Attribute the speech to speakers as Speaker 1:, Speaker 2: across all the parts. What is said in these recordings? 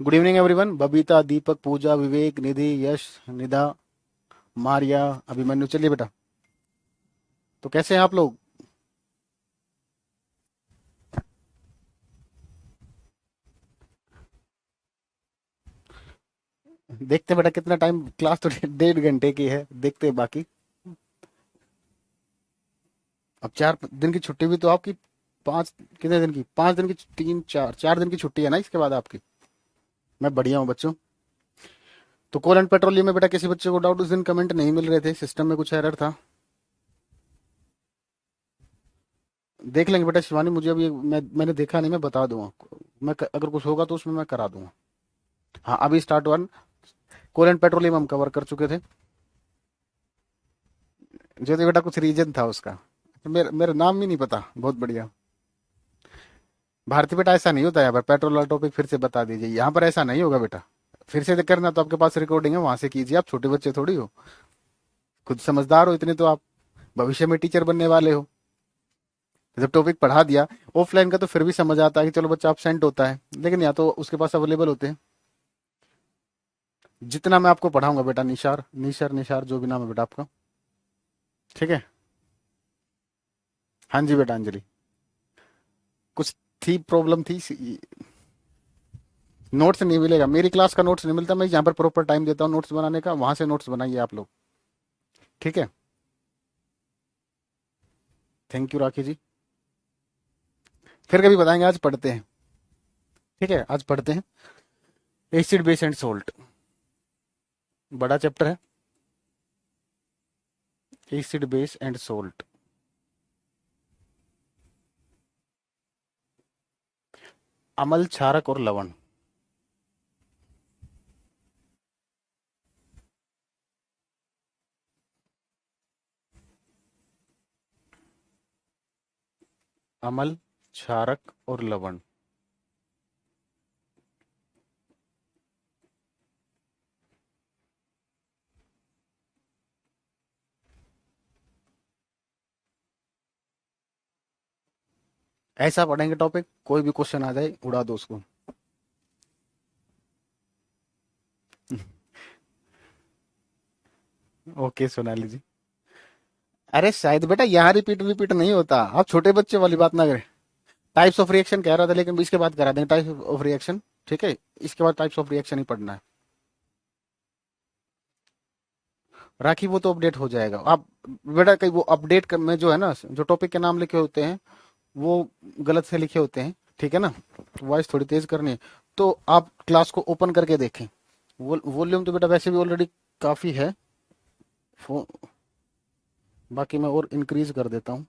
Speaker 1: Good evening everyone. Babita, Deepak, Pooja, Vivek, Nidhi, Yash, Nidha, Maria, Abhimanyu. चलिए बेटा, तो कैसे हैं आप लोग? देखते हैं बेटा, कितना टाइम क्लास तो 1.5 घंटे की है, देखते हैं बाकी। अब 4 दिन की छुट्टी भी तो आपकी। पाँच, कितने दिन की? 5 दिन की, 3 4 4 दिन की छुट्टी है ना इसके बाद आपकी। मैं बढ़िया हूँ बच्चों। तो कोल एंड पेट्रोलियम में बेटा किसी बच्चे को डाउट? उस दिन कमेंट नहीं मिल रहे थे, सिस्टम में कुछ एरर था। देख लेंगे बेटा शिवानी, मुझे अभी मैंने देखा नहीं, मैं बता दूंगा। अगर कुछ होगा तो उसमें मैं करा दूंगा। हाँ, अभी स्टार्ट 1। कोल एंड पेट्रोलियम हम कवर कर चुके थे। ज्योति बेटा कुछ रीजन था उसका। मेरा मेरा नाम भी नहीं पता। बहुत बढ़िया। भारती बेटा ऐसा नहीं होता, यहाँ पर पेट्रोल वाला टॉपिक फिर से बता दीजिए, यहाँ पर ऐसा नहीं होगा बेटा। फिर से करना तो आपके पास रिकॉर्डिंग है, वहां से कीजिए। आप छोटे बच्चे थोड़ी हो, खुद समझदार हो इतने तो आप। भविष्य में टीचर बनने वाले हो। जब टॉपिक पढ़ा दिया ऑफलाइन का, तो फिर भी समझ आता है कि चलो बच्चा absent होता है, लेकिन या तो उसके पास अवेलेबल होते हैं। जितना मैं आपको पढ़ाऊंगा बेटा, निशार निशर निशार जो भी नाम है बेटा आपका, ठीक है। हाँ जी बेटा अंजलि, कुछ थी प्रॉब्लम थी। नोट्स नहीं मिलेगा, मेरी क्लास का नोट्स नहीं मिलता। मैं यहाँ पर प्रॉपर टाइम देता हूँ नोट्स बनाने का, वहां से नोट्स बनाइए आप लोग, ठीक है। थैंक यू राखी जी। फिर कभी बताएंगे, आज पढ़ते हैं। ठीक है, आज पढ़ते हैं एसिड बेस एंड सोल्ट। बड़ा चैप्टर है, एसिड बेस एंड सोल्ट। अम्ल, क्षारक और लवण। अम्ल, क्षारक और लवण। ऐसा पढ़ेंगे टॉपिक, कोई भी क्वेश्चन आ जाए उड़ा दो उसको। ओके सोनाली जी। अरे शायद बेटा यहाँ रिपीट रिपीट नहीं होता, आप छोटे बच्चे वाली बात ना करें। टाइप्स ऑफ रिएक्शन कह रहा था, लेकिन इसके बाद करा देंगे टाइप्स ऑफ रिएक्शन। ठीक है, इसके बाद टाइप्स ऑफ रिएक्शन ही पढ़ना है। राखी वो तो अपडेट हो जाएगा। आप बेटा कहीं वो अपडेट में जो है ना, जो टॉपिक के नाम लिखे होते हैं वो गलत से लिखे होते हैं, ठीक है ना। वॉइस थोड़ी तेज करनी है, तो आप क्लास को ओपन करके देखें। वॉल्यूम तो बेटा वैसे भी ऑलरेडी काफी है। फो- बाकी मैं और इंक्रीज कर देता हूँ।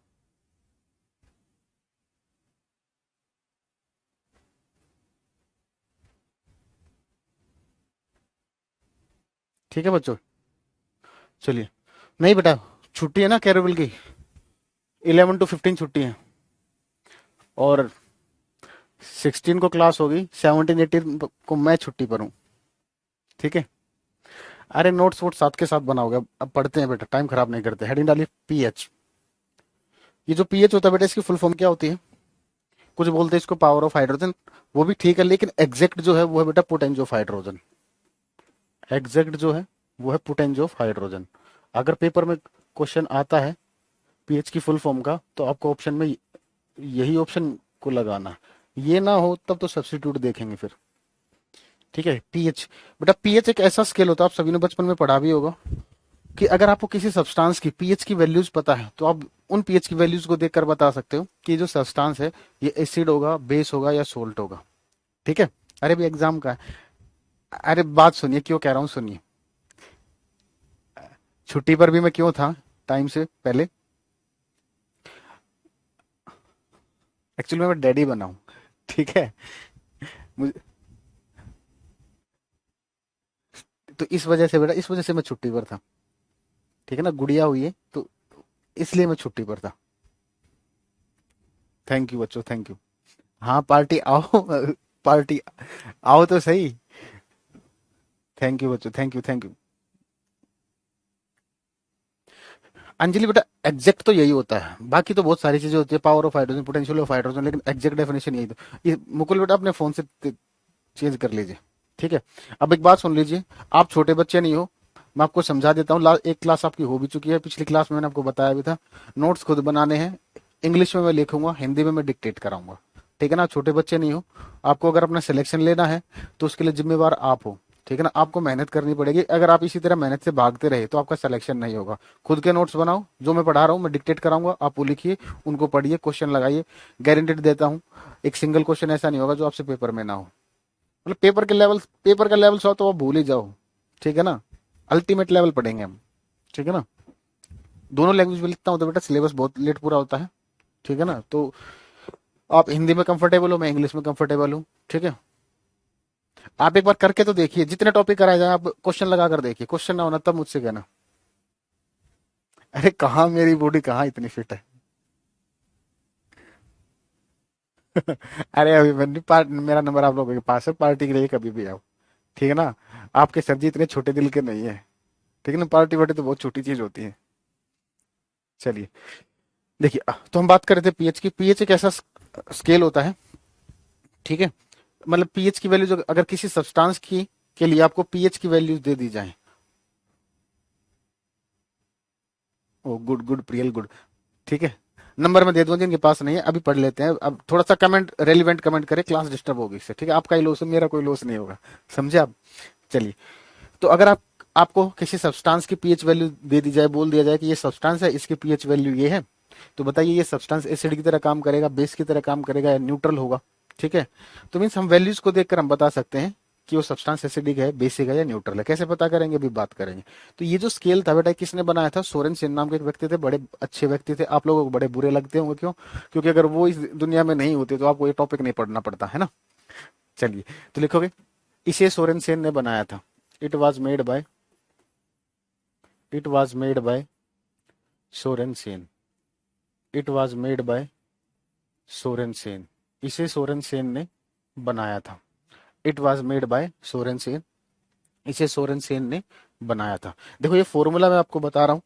Speaker 1: ठीक है बच्चों, चलिए। नहीं बेटा, छुट्टी है ना कैरोबल की, 11 to 15 छुट्टी है। और 16 को क्लास होगी, 17 18 को मैं छुट्टी पर हूँ, ठीक है। अरे नोट्स वोट साथ के साथ बनाओगे। अब पढ़ते हैं बेटा, टाइम खराब नहीं करते। हेडिंग डालिए पीएच। ये जो पीएच होता है बेटा, इसकी फुल फॉर्म क्या होती है? कुछ बोलते हैं इसको पावर ऑफ हाइड्रोजन, वो भी ठीक है, लेकिन एग्जैक्ट जो है वो है बेटा पोटेंज ऑफ हाइड्रोजन। एग्जैक्ट जो है वो है पोटेंज ऑफ हाइड्रोजन। अगर पेपर में क्वेश्चन आता है पीएच की फुल फॉर्म का, तो आपको ऑप्शन में यही ऑप्शन को लगाना। ये ना हो तब तो सब्स्टिट्यूट देखेंगे फिर, ठीक है। पीएच, बेटा पीएच एक ऐसा स्केल होता है, आप सभी ने बचपन में पढ़ा भी होगा, कि अगर आपको किसी सब्सटेंस की पीएच की वैल्यूज पता है, तो आप उन पीएच की वैल्यूज को देखकर बता सकते हो कि जो सब्सटेंस है ये एसिड होगा, बेस होगा या सोल्ट होगा, ठीक है। अरे भी एग्जाम का है। अरे बात सुनिए, क्यों कह रहा हूँ सुनिए। छुट्टी पर भी मैं क्यों था टाइम से पहले? एक्चुअली मैं डैडी बना हूँ, ठीक है। मुझे तो इस वजह से बेटा, इस वजह से मैं छुट्टी पर था, ठीक है ना। गुड़िया हुई है तो इसलिए मैं छुट्टी पर था। थैंक यू बच्चों, थैंक यू। हाँ पार्टी आओ। पार्टी आओ तो सही। थैंक यू बच्चों, thank you thank you. Anjali बेटा एग्जैक्ट तो यही होता है, बाकी तो बहुत सारी चीजें होती है, power of hydrogen, potential of hydrogen, लेकिन एग्जैक्ट डेफिनेशन यही तो। ये मुकुल बेटा अपने फोन से चेंज कर लीजिए। ठीक है। अब एक बात सुन लीजिए, आप छोटे बच्चे नहीं हो, मैं आपको समझा देता हूँ। एक क्लास आपकी हो भी चुकी है, पिछली क्लास में मैंने आपको बताया भी था। नोट्स खुद बनाने हैं, इंग्लिश में मैं लिखूंगा, हिंदी में मैं डिक्टेट कराऊंगा। ठीक है ना, छोटे बच्चे नहीं हो। आपको अगर अपना सिलेक्शन लेना है तो उसके लिए जिम्मेवार आप हो। ठीक है ना, आपको मेहनत करनी पड़ेगी। अगर आप इसी तरह मेहनत से भागते रहे तो आपका सिलेक्शन नहीं होगा। खुद के नोट्स बनाओ, जो मैं पढ़ा रहा हूँ मैं डिक्टेट कराऊंगा, आप वो लिखिए, उनको पढ़िए, क्वेश्चन लगाइए। गारंटेड देता हूँ, एक सिंगल क्वेश्चन ऐसा नहीं होगा जो आपसे पेपर में ना हो। मतलब पेपर का लेवल 100 तो आप भूल ही जाओ। ठीक है ना, अल्टीमेट लेवल पढ़ेंगे हम। ठीक है ना, दोनों लैंग्वेज में लिखता हूँ तो बेटा सिलेबस बहुत लेट पूरा होता है। ठीक है ना, तो आप हिंदी में कंफर्टेबल हो, मैं इंग्लिश में कंफर्टेबल हूँ। ठीक है, आप एक बार करके तो देखिए, जितने टॉपिक कराए जाए आप क्वेश्चन लगा कर देखिए, क्वेश्चन ना होना तब मुझसे कहना। अरे कहाँ मेरी बॉडी कहाँ इतनी फिट है। अरे अभी मेरा नंबर आप लोगों के पास है, पार्टी के लिए कभी भी आओ। ठीक है ना, आपके सर जी इतने छोटे दिल के नहीं है। ठीक है ना, पार्टी वार्टी तो बहुत छोटी चीज होती है। चलिए, देखिए तो हम बात कर रहे थे पीएच की। पीएच एक ऐसा स्केल होता है, ठीक है, मतलब पीएच की वैल्यू जो अगर किसी सब्सटेंस की के लिए आपको पीएच की वैल्यूज दे दी जाए। ओ गुड गुड प्रियल गुड। ठीक है, नंबर में दे दूं जिनके पास नहीं है, अभी पढ़ लेते हैं। अब थोड़ा सा कमेंट, रेलिवेंट कमेंट करें, क्लास डिस्टर्ब होगी इससे। ठीक है, आपका ही लॉस है, मेरा कोई लॉस नहीं होगा। समझे आप। चलिए, तो अगर आपको किसी सब्सटेंस की पीएच वैल्यू दे दी जाए, बोल दिया जाए कि ये सब्सटेंस है, इसकी पीएच वैल्यू ये है, तो बताइए ये सब्सटेंस एसिड की तरह काम करेगा, बेस की तरह काम करेगा, या न्यूट्रल होगा। ठीक है, तो मीन्स हम वैल्यूज को देखकर हम बता सकते हैं कि वो सब्सटेंस एसिडिक है, बेसिक है, या न्यूट्रल है। कैसे पता करेंगे, अभी बात करेंगे। तो ये जो स्केल था बेटा, किसने बनाया था? सोरेनसेन नाम के एक व्यक्ति थे, बड़े अच्छे व्यक्ति थे। आप लोगों को बड़े बुरे लगते होंगे, क्यों? क्योंकि अगर वो इस दुनिया में नहीं होते तो आपको ये टॉपिक नहीं पढ़ना पड़ता है ना। चलिए, तो लिखोगे, इसे सोरेनसेन ने बनाया था। It was made by, it was made by Sorensen, it was made by Sorensen. इसे सोरेनसेन ने बनाया था। It was made by Sorensen, इसे सोरेनसेन ने बनाया था। देखो ये फॉर्मूला मैं आपको बता रहा हूँ,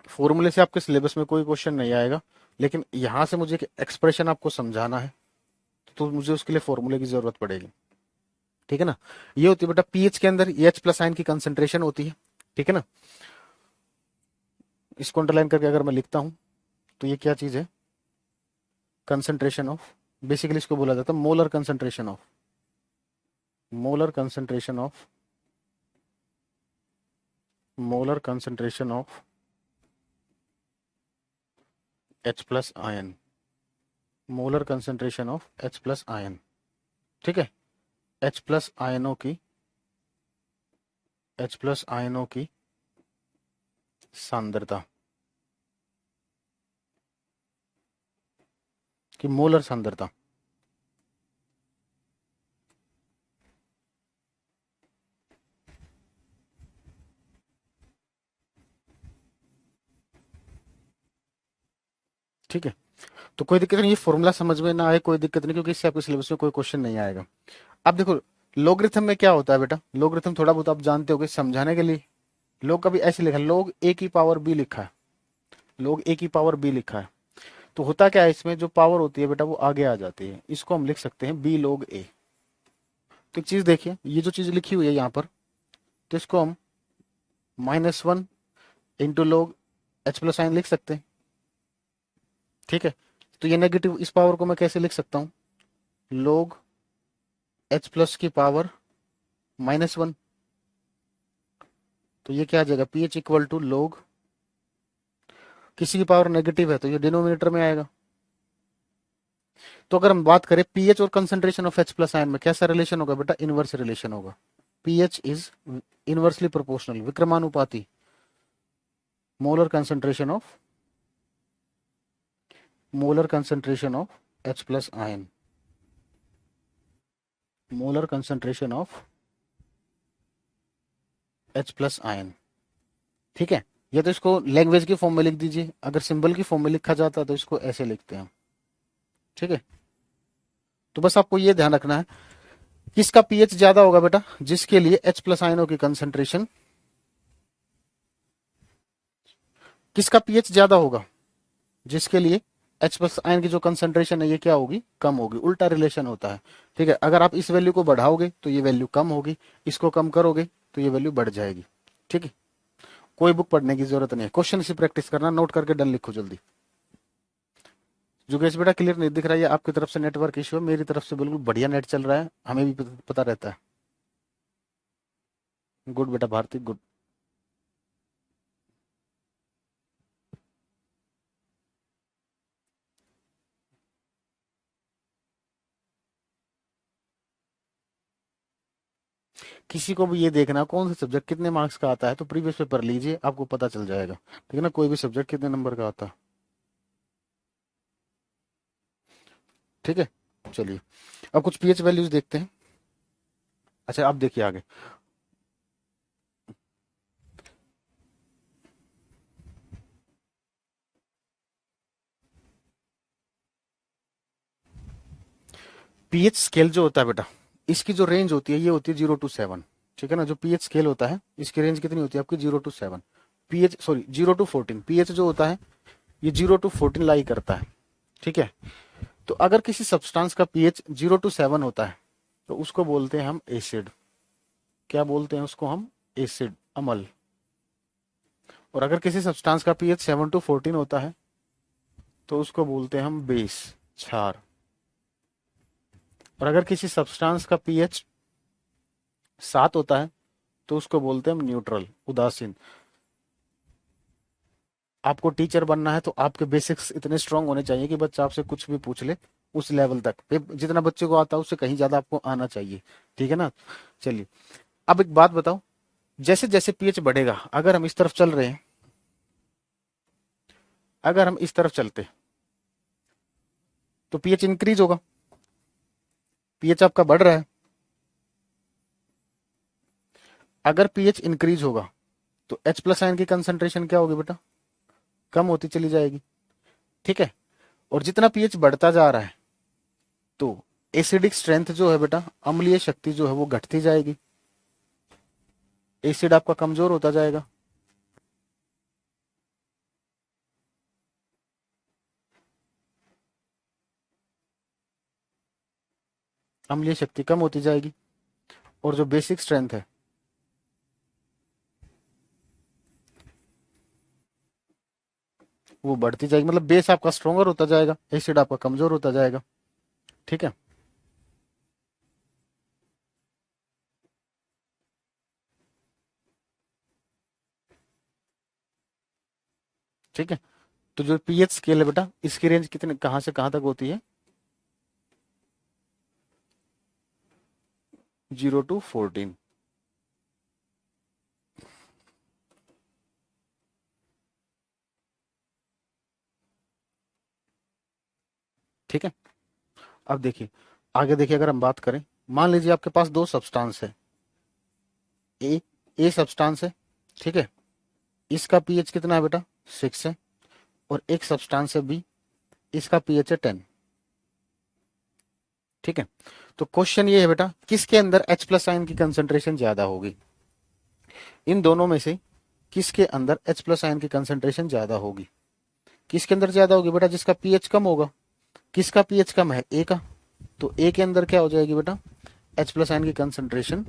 Speaker 1: फॉर्मूले से आपके सिलेबस में कोई क्वेश्चन नहीं आएगा, लेकिन यहां से मुझे एक एक्सप्रेशन आपको समझाना है तो मुझे उसके लिए फॉर्मूले की जरूरत पड़ेगी। ठीक है ना, ये होती है बेटा पीएच के अंदर एच प्लस आयन की कंसेंट्रेशन होती है। ठीक है ना, इसको अंडरलाइन करके अगर मैं लिखता हूं तो ये क्या चीज है? कंसेंट्रेशन ऑफ, बेसिकली इसको बोला जाता है molar concentration of, molar concentration of, molar concentration of H plus ion, molar concentration of H plus ion. ठीक है, एच प्लस आयनों की, एच प्लस आयनों की सांद्रता, की मोलर सांद्रता। ठीक है, तो कोई दिक्कत नहीं, ये फॉर्मूला समझ में ना आए कोई दिक्कत नहीं, क्योंकि इससे आपके सिलेबस में कोई क्वेश्चन नहीं आएगा। अब देखो, लोगरिथम में क्या होता है बेटा? लोगरिथम थोड़ा बहुत आप जानते होगे, समझाने के लिए लोग कभी ऐसे लिखा, लोग ए की पावर बी लिखा है, लोग ए की पावर बी लिखा है। तो होता क्या है, इसमें जो पावर होती है बेटा वो आगे आ जाती है, इसको हम लिख सकते हैं बी लोग ए। तो एक चीज देखिए, ये जो चीज लिखी हुई है यहाँ पर, तो इसको हम -1 इंटू लोग एच प्लस साइन लिख सकते हैं। ठीक है, तो ये नेगेटिव, इस पावर को मैं कैसे लिख सकता हूँ? लोग एच प्लस की पावर -1। तो ये क्या आ जाएगा? पी एच इक्वल टू लोग, किसी की पावर नेगेटिव है तो ये डिनोमिनेटर में आएगा। तो अगर हम बात करें पीएच और concentration of H plus ion में कैसा रिलेशन होगा बेटा? इनवर्स रिलेशन होगा। पीएच इज इनवर्सली प्रोपोर्शनल, विक्रमानुपाती, molar concentration of, molar concentration of H plus ion, molar concentration of H plus ion. ठीक है, या तो इसको लैंग्वेज की फॉर्म में लिख दीजिए, अगर सिंबल की फॉर्म में लिखा जाता है तो इसको ऐसे लिखते हैं। ठीक है, तो बस आपको ये ध्यान रखना है, किसका पीएच ज्यादा होगा बेटा? जिसके लिए एच प्लस आयनों की कंसंट्रेशन, किसका पीएच ज्यादा होगा? जिसके लिए एच प्लस आयन की जो कंसंट्रेशन है ये क्या होगी, कम होगी। उल्टा रिलेशन होता है। ठीक है, अगर आप इस वैल्यू को बढ़ाओगे तो ये वैल्यू कम होगी, इसको कम करोगे तो ये वैल्यू बढ़ जाएगी। ठीक है, कोई बुक पढ़ने की जरूरत नहीं है, क्वेश्चन से प्रैक्टिस करना, नोट करके डन लिखो जल्दी। जुगेश बेटा क्लियर नहीं दिख रहा है, आपकी तरफ से नेटवर्क इशू है, मेरी तरफ से बिल्कुल बढ़िया नेट चल रहा है, हमें भी पता रहता है। गुड बेटा भारती, गुड। किसी को भी ये देखना कौन सा सब्जेक्ट कितने मार्क्स का आता है, तो प्रीवियस पेपर लीजिए, आपको पता चल जाएगा। ठीक है ना, कोई भी सब्जेक्ट कितने नंबर का आता है। ठीक है, चलिए अब कुछ पीएच वैल्यूज देखते हैं। अच्छा अब देखिए आगे, पीएच स्केल जो होता है बेटा, इसकी जो रेंज होती है ये होती है 0 to 7। ठीक है ना, जो पीएच स्केल होता है इसकी रेंज कितनी होती है आपकी, 0 to 7। PH sorry 0 to 14, pH जो होता है ये 0 to 14 लाई करता है। ठीक है, तो अगर किसी सब्सटेंस का पीएच 0 to 7 होता है तो उसको बोलते हैं हम एसिड। क्या बोलते हैं उसको हम, एसिड, अम्ल। और अगर किसी सब्सटेंस का पीएच 7 to 14 होता है तो उसको बोलते हैं हम बेस, क्षार। और अगर किसी सब्सटेंस का पीएच 7 होता है तो उसको बोलते हैं हम न्यूट्रल, उदासीन। आपको टीचर बनना है तो आपके बेसिक्स इतने स्ट्रांग होने चाहिए कि बच्चा आपसे कुछ भी पूछ ले उस लेवल तक, जितना बच्चे को आता है उससे कहीं ज्यादा आपको आना चाहिए। ठीक है ना, चलिए अब एक बात बताओ, जैसे जैसे पीएच बढ़ेगा, अगर हम इस तरफ चल रहे हैं, अगर हम इस तरफ चलते तो पीएच इंक्रीज होगा, पीएच आपका बढ़ रहा है। अगर पीएच इंक्रीज होगा तो एच प्लस आयन की कंसंट्रेशन क्या होगी बेटा, कम होती चली जाएगी। ठीक है, और जितना पीएच बढ़ता जा रहा है तो एसिडिक स्ट्रेंथ जो है बेटा, अम्लीय शक्ति जो है वो घटती जाएगी, एसिड आपका कमजोर होता जाएगा। अम्लीय शक्ति कम होती जाएगी और जो बेसिक स्ट्रेंथ है वो बढ़ती जाएगी, मतलब बेस आपका स्ट्रोंगर होता जाएगा, एसिड आपका कमजोर होता जाएगा। ठीक है, ठीक है, तो जो पीएच स्केल है बेटा, इसकी रेंज कितने, कहां से कहां तक होती है, 0 to 14। ठीक है, अब देखिए आगे देखिए, अगर हम बात करें, मान लीजिए आपके पास दो सब्सटेंस है, ए ए सब्सटेंस है। ठीक है, इसका पीएच कितना है बेटा, 6 है। और एक सब्सटेंस है बी, इसका पीएच है 10। ठीक है, तो क्वेश्चन ये है बेटा, किसके अंदर एच प्लस आयन की कंसंट्रेशन ज्यादा होगी, इन दोनों में से किसके अंदर एच प्लस आयन की कंसंट्रेशन ज्यादा होगी। किसके अंदर ज्यादा होगी बेटा, जिसका पीएच कम होगा। किसका पीएच कम है, ए का, तो ए के अंदर क्या हो जाएगी बेटा, एच प्लस आयन की कंसंट्रेशन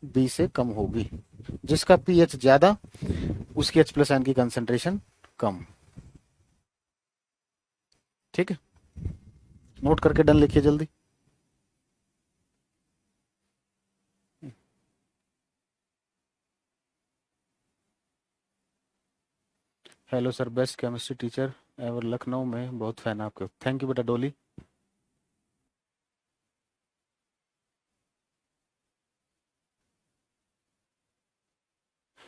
Speaker 1: बी से कम होगी। जिसका पीएच ज्यादा उसकी एच प्लस आयन की कंसंट्रेशन कम। ठीक है, नोट करके डन लिखिए जल्दी। Hello sir, best chemistry teacher ever, Lucknow में बहुत फैन आपके। थैंक यू बेटा डोली।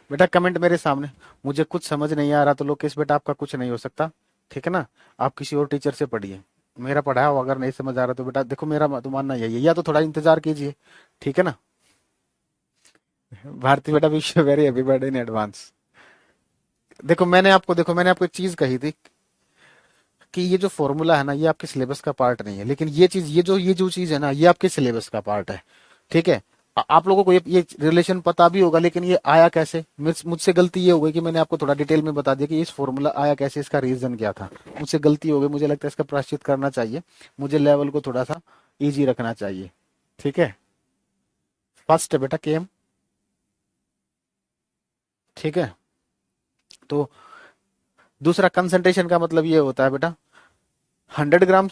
Speaker 1: बेटा कमेंट मेरे सामने, मुझे कुछ समझ नहीं आ रहा तो लोकेश बेटा आपका कुछ नहीं हो सकता। ठीक है ना, आप किसी और टीचर से पढ़िए, मेरा पढ़ाया हुआ अगर नहीं समझ आ रहा तो बेटा देखो, मेरा तो मानना यही है, या तो थोड़ा इंतजार कीजिए। ठीक है ना, भारती बेटा wish you very happy birthday in advance. देखो मैंने आपको एक चीज कही थी कि ये जो फॉर्मूला है ना ये आपके सिलेबस का पार्ट नहीं है, लेकिन ये चीज, ये जो चीज है ना ये आपके सिलेबस का पार्ट है। ठीक है, आप लोगों को ये रिलेशन पता भी होगा, लेकिन ये आया कैसे, मुझसे गलती ये हो गई कि मैंने आपको थोड़ा डिटेल में बता दिया कि इस फॉर्मूला आया कैसे, इसका रीजन क्या था। मुझसे गलती हो गई, मुझे लगता है इसका प्रायश्चित करना चाहिए, मुझे लेवल को थोड़ा सा इजी रखना चाहिए। ठीक है, फर्स्ट है बेटा केम। ठीक है, तो दूसरा कंसंट्रेशन का मतलब ये होता है बेटा 100 ग्राम,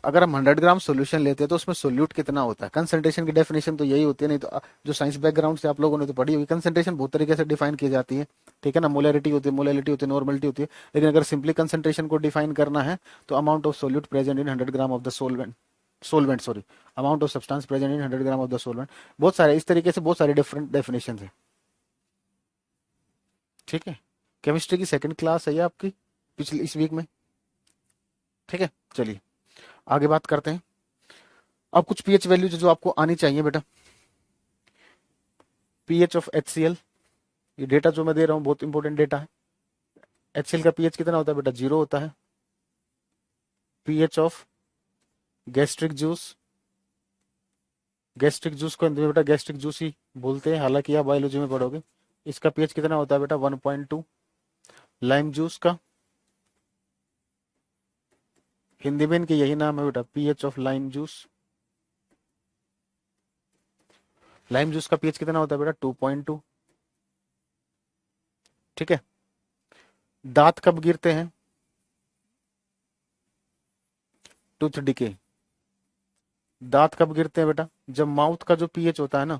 Speaker 1: अगर हम 100 ग्राम सोल्यूशन लेते हैं तो उसमें सोल्यूट कितना होता है। कंसंट्रेशन की डेफिनेशन तो यही होती है, नहीं तो जो साइंस बैकग्राउंड से आप लोगों ने तो पढ़ी होगी, कंसंट्रेशन बहुत तरीके से डिफाइन की जाती है। ठीक है ना, मोलैरिटी होती है, मोलैलिटी होती है, नॉर्मलिटी होती है। लेकिन अगर सिंपली कंसंट्रेशन को डिफाइन करना है तो amount of solute present in 100 gram of the solvent sorry, amount of substance present in 100 gram of the solvent. बहुत सारे इस तरीके से बहुत सारे डिफरेंट डेफिनेशन है। ठीक है, केमिस्ट्री की सेकंड क्लास है ये आपकी पिछले इस वीक में। ठीक है, चलिए आगे बात करते हैं। अब कुछ पीएच वैल्यूज जो आपको आनी चाहिए बेटा। पीएच ऑफ HCl, ये डेटा जो मैं दे रहा हूँ बहुत इंपॉर्टेंट डेटा है। HCl का पीएच कितना होता है बेटा, 0 होता है। PH of gastric juice, gastric juice को बेटा गैस्ट्रिक जूस ही बोलते हैं, हालांकि आप बायोलॉजी में पढ़ोगे। इसका पीएच कितना होता है बेटा, 1.2। लाइम जूस का हिंदी में इनके यही नाम है बेटा, pH of lime juice. Lime juice का पीएच कितना होता है बेटा, 2.2। ठीक है, दांत कब गिरते हैं, टूथ डिके। दांत कब गिरते हैं बेटा, जब माउथ का जो पीएच होता है ना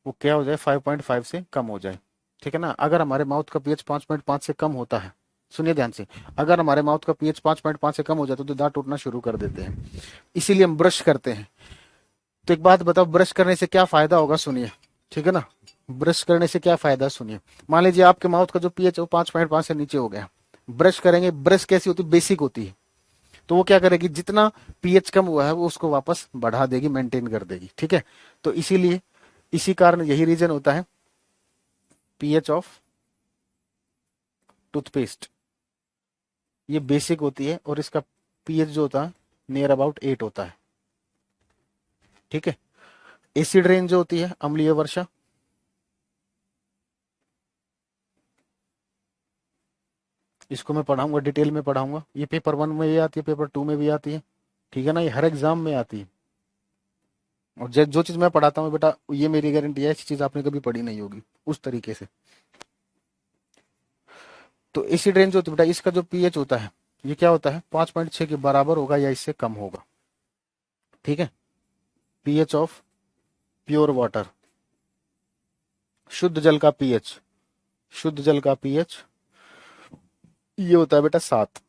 Speaker 1: वो क्या हो जाए, 5.5 से कम हो जाए। ठीक है ना, अगर हमारे माउथ का पीएच 5.5 से कम होता है, सुनिए ध्यान से, अगर हमारे माउथ का पीएच 5.5 से कम हो जाता है तो दांत टूटना शुरू कर देते हैं, इसीलिए हम ब्रश करते हैं। तो एक बात बताओ, ब्रश करने से क्या फायदा होगा, सुनिए। ठीक है ना, ब्रश करने से क्या फायदा सुनिए। मान लीजिए आपके माउथ का जो पीएच है वो 5.5 से नीचे हो गया, ब्रश करेंगे, ब्रश कैसी होती है, बेसिक होती है। तो वो क्या करेगी, जितना पीएच कम हुआ है वो उसको वापस बढ़ा देगी, मेंटेन कर देगी। ठीक है, तो इसीलिए इसी कारण यही रीजन होता है पीएच ऑफ टूथपेस्ट, ये बेसिक होती है और इसका पीएच जो होता है नियर अबाउट 8 होता है। ठीक है, एसिड रेन जो होती है, अम्लीय वर्षा, इसको मैं पढ़ाऊंगा, डिटेल में पढ़ाऊंगा। ये पेपर 1 में भी आती है, पेपर 2 में भी आती है। ठीक है ना, ये हर एग्जाम में आती है। और जो चीज मैं पढ़ाता हूँ बेटा, ये मेरी गारंटी है, ऐसी चीज आपने कभी पढ़ी नहीं होगी उस तरीके से। तो एसिड रेंज होती है बेटा, इसका जो पीएच होता है ये क्या होता है, 5.6 के बराबर होगा या इससे कम होगा। ठीक है, पीएच ऑफ प्योर वाटर, शुद्ध जल का पीएच, शुद्ध जल का पीएच ये होता है बेटा 7।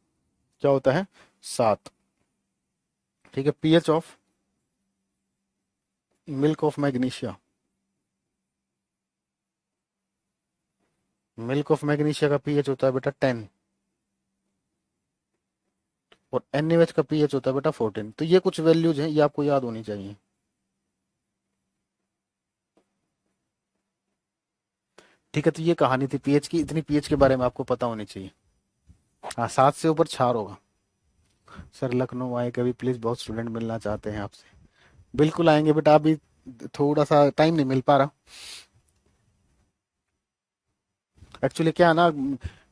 Speaker 1: क्या होता है, 7। ठीक है, pH of milk of magnesia, milk of magnesia का पीएच होता है बेटा 10। और NaOH का पीएच होता है बेटा 14। तो ये कुछ वैल्यूज हैं, ये आपको याद होनी चाहिए। ठीक है, तो ये कहानी थी पीएच की, इतनी पीएच के बारे में आपको पता होनी चाहिए। हाँ, 7 से ऊपर छार होगा। सर लखनऊ आए कभी प्लीज, बहुत स्टूडेंट मिलना चाहते हैं आपसे। बिल्कुल आएंगे बेटा, अभी थोड़ा सा टाइम नहीं मिल पा रहा। एक्चुअली क्या है ना,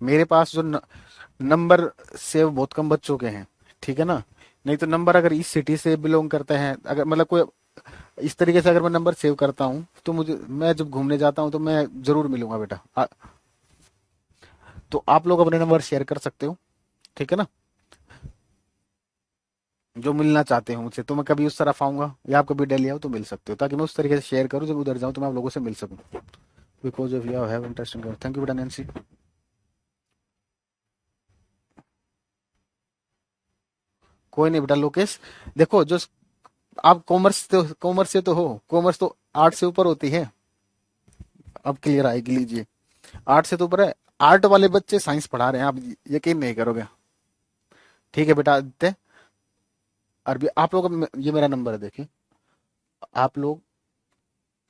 Speaker 1: मेरे पास जो नंबर सेव बहुत कम बच्चों के हैं। ठीक है ना, नहीं तो नंबर अगर इस सिटी से बिलोंग करते हैं, अगर मतलब कोई इस तरीके से अगर मैं नंबर सेव करता हूँ तो मुझे, मैं जब घूमने जाता हूँ तो मैं जरूर मिलूंगा बेटा। तो आप लोग अपने नंबर शेयर कर सकते हो। ठीक है ना, जो मिलना चाहते हो मुझसे, तो मैं कभी उस तरफ आऊंगा या आप कभी दिल्ली आओ तो मिल सकते हो, ताकि मैं उस तरीके से शेयर करूँ, जब उधर जाऊँ तो मैं आप लोगों से मिल सकूँ। Because of you have interesting, thank you बेटा नैन्सी। कोई नहीं बेटा लोकेश, देखो जो आप कॉमर्स से तो हो, कॉमर्स तो आर्ट से ऊपर होती है। अब क्लियर आएगी, लीजिए, आर्ट से तो ऊपर है। आर्ट वाले बच्चे साइंस पढ़ा रहे हैं, आप यकीन नहीं करोगे। ठीक है बेटा आदित्य, अरबी आप लोग, ये मेरा नंबर है देखिए, आप लोग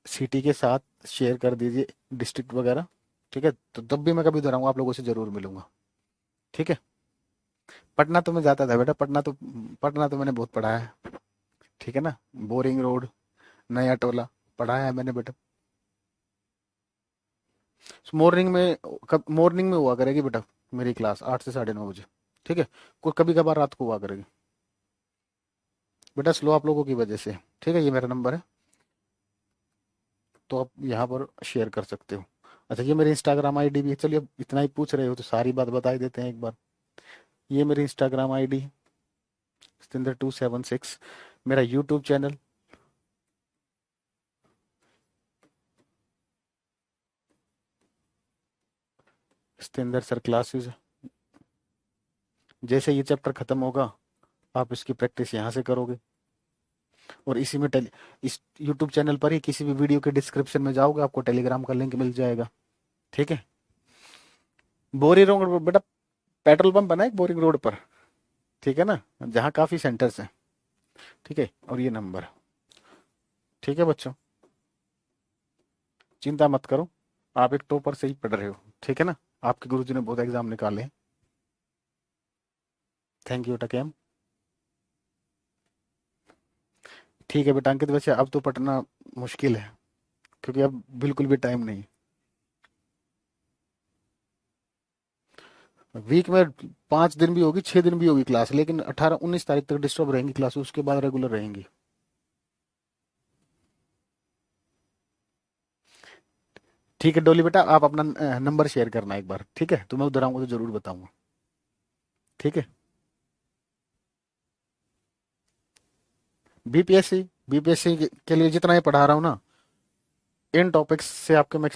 Speaker 1: सिटी के साथ शेयर कर दीजिए, डिस्ट्रिक्ट वगैरह। ठीक है, तो जब भी मैं कभी उधर आऊंगा आप लोगों से जरूर मिलूंगा। ठीक है, पटना तो मैं जाता था बेटा, पटना तो मैंने बहुत पढ़ा है। ठीक है ना, बोरिंग रोड, नया टोला पढ़ाया है मैंने बेटा। मॉर्निंग में, कब मॉर्निंग में हुआ करेगी बेटा मेरी क्लास, 8 से 9:30 बजे। ठीक है, कोई कभी कभार रात को हुआ करेगी बेटा, स्लो आप लोगों की वजह से। ठीक है, ये मेरा नंबर है, तो आप यहाँ पर शेयर कर सकते हो। अच्छा, ये मेरी इंस्टाग्राम आईडी भी है। चलिए, अब इतना ही पूछ रहे हो तो सारी बात बता ही देते हैं एक बार। ये मेरी इंस्टाग्राम आईडी, Satinder276। मेरा YouTube channel, Satinder sir classes. जैसे ये चैप्टर खत्म होगा, आप इसकी प्रैक्टिस यहाँ से करोगे, और इसी में इस यूट्यूब चैनल पर ही किसी भी वीडियो के डिस्क्रिप्शन में जाओगे, आपको टेलीग्राम का लिंक मिल जाएगा। ठीक है, बोरी रोड बेटा, पेट्रोल पंप बना है एक बोरिंग रोड पर। ठीक है ना, जहाँ काफी सेंटर्स हैं। ठीक है, और ये नंबर। ठीक है बच्चों, चिंता मत करो, आप एक टॉपर से ही पढ़ रहे हो। ठीक है ना, आपके गुरुजी ने बहुत एग्जाम निकाले हैं। थैंक यू टकेम। ठीक है बेटा अंकित, वैसे अब तो पढ़ना मुश्किल है, क्योंकि अब बिल्कुल भी टाइम नहीं। वीक में 5 दिन भी होगी, 6 दिन भी होगी क्लास, लेकिन 18-19 तारीख तक डिस्टर्ब रहेंगी क्लास, उसके बाद रेगुलर रहेंगी। ठीक है डोली बेटा, आप अपना नंबर शेयर करना एक बार। ठीक है, तो मैं उधर आऊंगा तो जरूर बताऊंगा। ठीक है, बीपीएससी, बीपीएससी के लिए जितना ही पढ़ा रहा हूँ ना, इन टॉपिक्स से आपके मैं।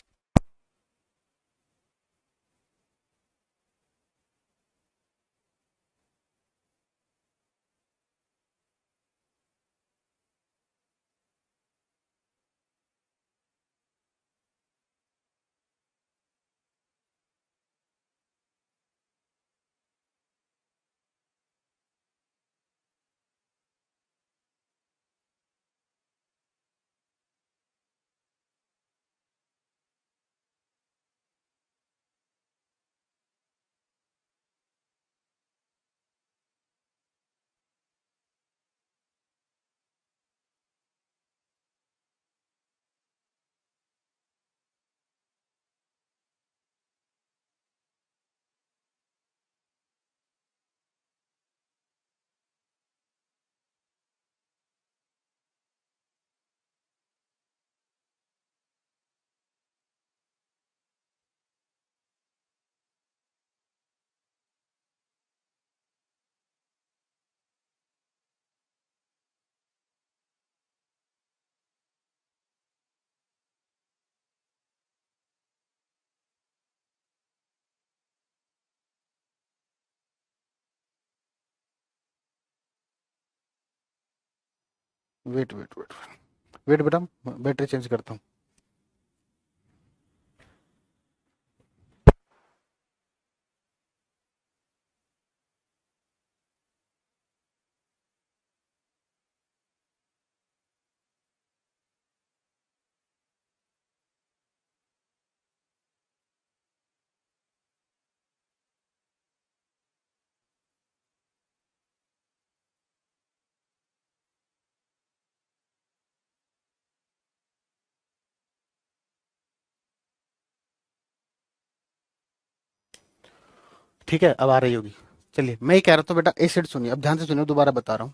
Speaker 1: वेट वेट वेट वेट बेटा, बैटरी चेंज करता हूँ। ठीक है, अब आ रही होगी। चलिए, मैं ये कह रहा था बेटा, एसिड सुनिए, अब ध्यान से सुनिए, दोबारा बता रहा हूँ।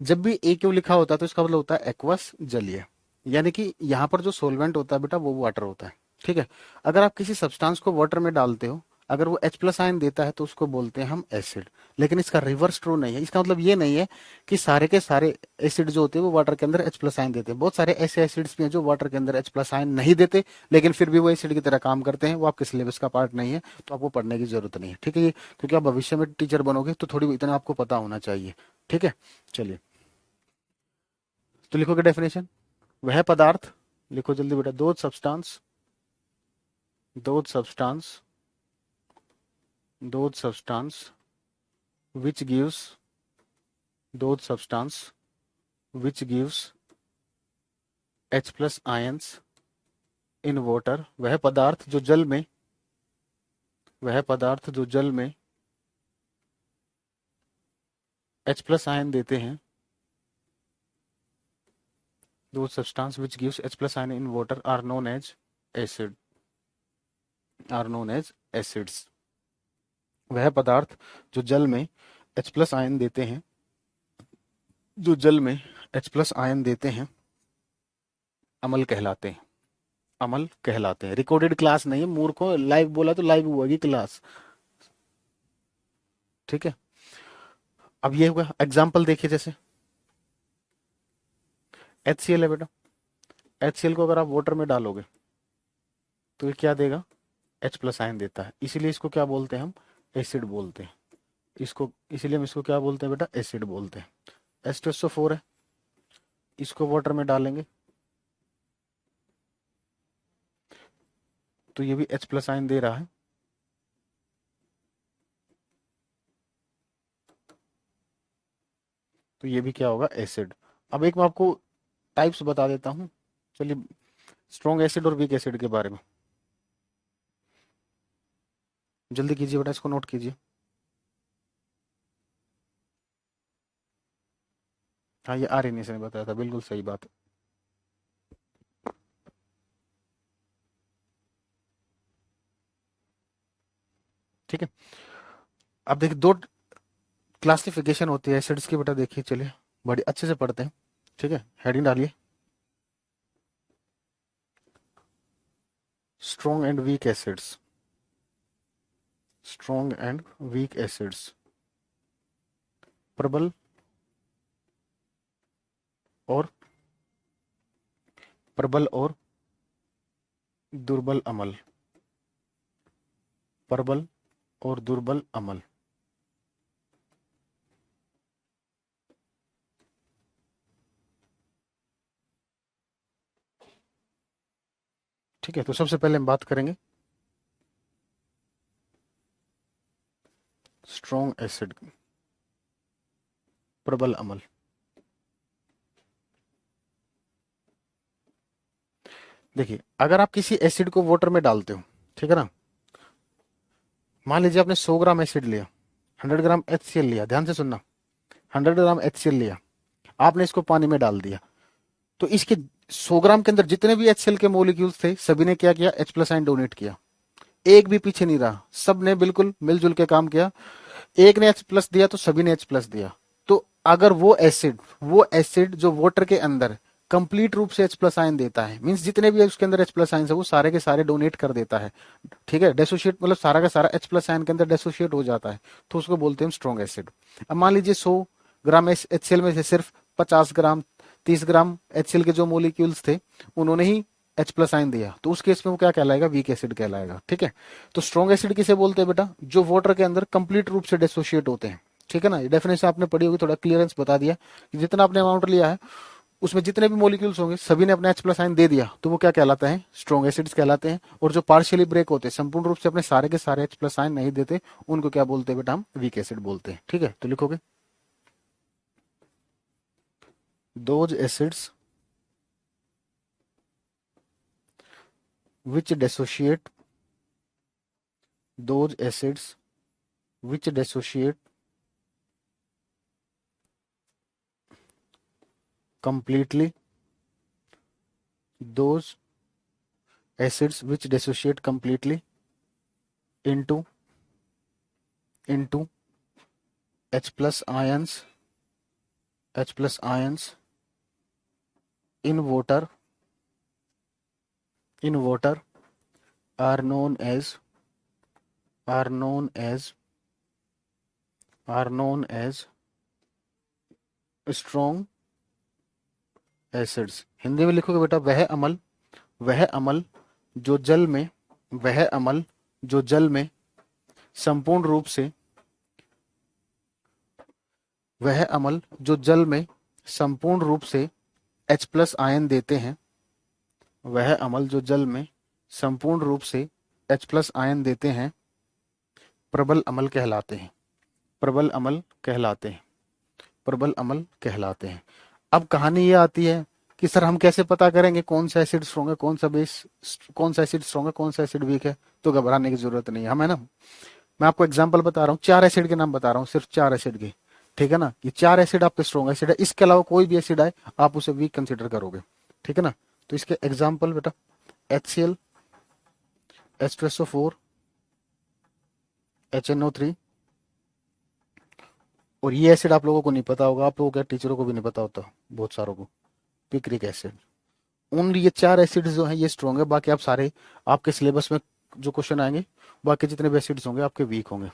Speaker 1: जब भी ए क्यू लिखा होता है तो इसका मतलब होता है एक्वस, जलीय। यानी कि यहाँ पर जो सोलवेंट होता है बेटा, वो वाटर होता है। ठीक है, अगर आप किसी सब्सटेंस को वाटर में डालते हो, अगर वो H+ आयन देता है तो उसको बोलते हैं हम एसिड। लेकिन इसका रिवर्स ट्रू नहीं है। इसका मतलब ये नहीं है कि सारे के सारे एसिड जो होते हैं वो वाटर के अंदर H+ आयन देते हैं। बहुत सारे ऐसे एसिड्स भी हैं जो वाटर के अंदर H+आयन नहीं देते, लेकिन फिर भी वो एसिड की तरह काम करते हैं। वो आपके सिलेबस का पार्ट नहीं है, तो आपको पढ़ने की जरूरत नहीं है। ठीक है, क्योंकि आप भविष्य में टीचर बनोगे तो थोड़ी इतना आपको पता होना चाहिए। ठीक है, चलिए, तो लिखोगे डेफिनेशन। वह पदार्थ, लिखो जल्दी बेटा, दो सब्सटेंस दो सब्सटेंस which gives दो substance which gives H+ ions in water। वह पदार्थ जो जल में H+ आयन देते हैं, Those substance which gives H plus ion in water are known as acid, are known as acids. वह पदार्थ जो जल में H प्लस आयन देते हैं, जो जल में H प्लस आयन देते हैं, अम्ल कहलाते हैं, अम्ल कहलाते हैं। रिकॉर्डेड क्लास नहीं है मूर्खों, लाइव बोला तो लाइव हुआ क्लास, ठीक है। अब ये हुआ एग्जाम्पल देखिए, जैसे HCl है बेटा, HCl को अगर आप वाटर में डालोगे तो ये क्या देगा, H प्लस आयन देता है, इसीलिए इसको क्या बोलते हैं हम, एसिड बोलते हैं इसको, इसीलिए हम इसको क्या बोलते हैं बेटा, एसिड बोलते हैं। H2SO4 है, इसको वाटर में डालेंगे तो ये भी H प्लस आयन दे रहा है, तो ये भी क्या होगा, एसिड। अब एक मैं आपको टाइप्स बता देता हूं, चलिए, स्ट्रॉन्ग एसिड और वीक एसिड के बारे में जल्दी कीजिए बेटा, इसको नोट कीजिए। हाँ, ये आर्यनियस ने बताया था, बिल्कुल सही बात है। ठीक है, अब देखिए दो क्लासिफिकेशन होती है एसिड्स की बेटा, देखिए चलिए बड़ी अच्छे से पढ़ते हैं, ठीक है। हेडिंग डालिए, strong and weak acids, strong and weak acids, प्रबल और प्रबल और दुर्बल अम्ल, प्रबल और दुर्बल अम्ल। ठीक है, तो सबसे पहले हम बात करेंगे स्ट्रॉन्ग एसिड, प्रबल अम्ल। देखिए, अगर आप किसी एसिड को वाटर में डालते हो, ठीक है ना, मान लीजिए आपने 100 ग्राम एसिड लिया, 100 ग्राम HCl लिया, ध्यान से सुनना, 100 ग्राम HCl लिया, आपने इसको पानी में डाल दिया, तो इसके 100 ग्राम के अंदर जितने भी HCl के मोलिक्यूल्स थे, सभी ने क्या किया, H प्लस आयन डोनेट किया, एक भी पीछे नहीं रहा, सब ने बिल्कुल मिलजुल के काम किया। एक ने H प्लस दिया तो सभी ने H प्लस दिया। तो अगर वो एसिड जो वाटर के अंदर कंप्लीट रूप से H प्लस आयन देता है, मींस जितने भी उसके अंदर H प्लस आयन है वो सारे के सारे डोनेट कर देता है, ठीक है, डेसोशिएट मतलब सारा का सारा H प्लस आयन के अंदर डेसोशिएट हो जाता है, तो उसको बोलते हैं स्ट्रॉन्ग एसिड। अब मान लीजिए 100 ग्राम HCl में से सिर्फ 50 ग्राम 30 ग्राम HCl के जो मोलिक्यूल्स थे उन्होंने ही H प्लस आयन दिया, तो उस केस में वो क्या कहलाएगा, वीक एसिड कहलाएगा। ठीक है, तो स्ट्रॉन्ग एसिड किसे बोलते हैं बेटा, जो वाटर के अंदर कंप्लीट रूप से डेसोशिएट होते हैं। ठीक है ना, ये डेफिनेशन आपने पढ़ी होगी, थोड़ा क्लियरेंस बता दिया कि जितना आपने अमाउंट लिया है उसमें जितने भी मोलिक्यूल्स होंगे सभी ने अपना H प्लस आयन दे दिया, तो वो क्या कहलाता है, स्ट्रॉन्ग एसिड्स कहलाते हैं। और जो पार्शियली ब्रेक होते हैं, संपूर्ण रूप से अपने सारे के सारे H प्लस आयन नहीं देते, उनको क्या बोलते हैं बेटा, हम वीक एसिड बोलते हैं। ठीक है, तो लिखोगे those acids which dissociate, those acids which dissociate completely, those acids which dissociate completely into H plus ions, H plus ions in water are known as strong acids। Hindi में लिखोगे बेटा, वह अमल जो जल में वह अमल जो जल में संपूर्ण रूप से वह अमल जो जल में संपूर्ण रूप से H प्लस आयन देते हैं, वह अमल जो जल में संपूर्ण रूप से H प्लस आयन देते हैं, प्रबल अमल कहलाते हैं, प्रबल अमल कहलाते हैं, प्रबल अमल कहलाते हैं। अब कहानी ये आती है कि सर हम कैसे पता करेंगे कौन सा एसिड स्ट्रॉन्ग है, कौन सा बेस, कौन सा एसिड स्ट्रॉन्ग है, कौन सा एसिड वीक है। तो घबराने की जरूरत नहीं है, हम है ना, मैं आपको एग्जांपल बता रहा हूँ, 4 एसिड के नाम बता रहा हूँ, सिर्फ 4 एसिड के। ठीक है ना, ये 4 एसिड आपके स्ट्रॉन्ग एसिड है, इसके अलावा कोई भी एसिड आए आप उसे वीक कंसिडर करोगे। ठीक है ना। तो इसके एग्जाम्पल बेटा HCl, H2SO4, HNO3। और ये एसिड आप लोगों को नहीं पता होगा, आप लोगों के टीचरों को भी नहीं पता होता बहुत सारों को, पिक्रिक एसिड। ओनली ये 4 एसिड्स जो हैं ये स्ट्रॉन्ग है, बाकी आप सारे आपके सिलेबस में जो क्वेश्चन आएंगे बाकी जितने भी एसिड्स होंगे आपके वीक होंगे।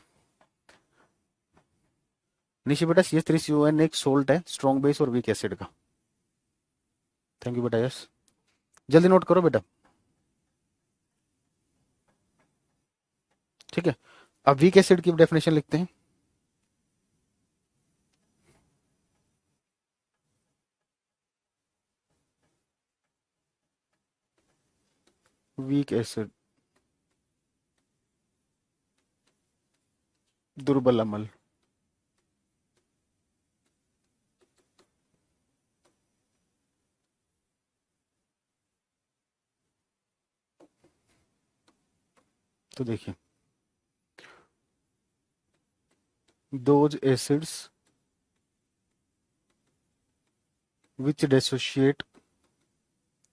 Speaker 1: निशी बेटा CH3CON एक सोल्ट है स्ट्रॉन्ग बेस और वीक एसिड का। थैंक यू बेटा। यस, जल्दी नोट करो बेटा। ठीक है, अब वीक एसिड की डेफिनेशन लिखते हैं। वीक एसिड, दुर्बल अम्ल। तो देखिए, those acids which dissociate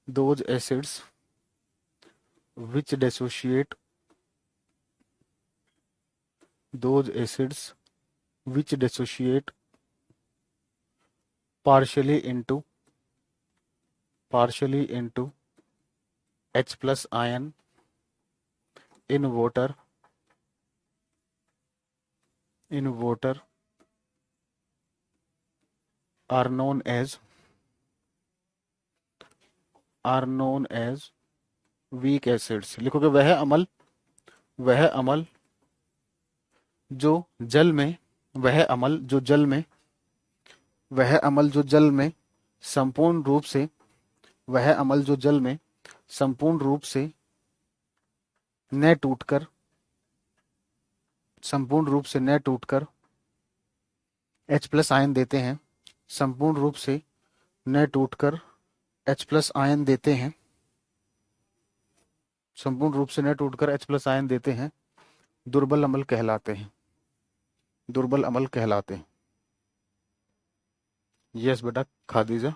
Speaker 1: those acids which dissociate those acids which dissociate partially into H plus ion in water are known as weak acids। लिखोगे वह अमल जो जल में वह अमल जो जल में वह अमल जो जल में संपूर्ण रूप से वह अमल जो जल में संपूर्ण रूप से न टूटकर संपूर्ण रूप से न टूटकर H प्लस आयन देते हैं। संपूर्ण रूप से न टूटकर H प्लस आयन देते हैं। संपूर्ण रूप से न टूटकर H प्लस आयन देते हैं, दुर्बल अम्ल कहलाते हैं। दुर्बल अम्ल कहलाते हैं। यस बेटा खादीजा,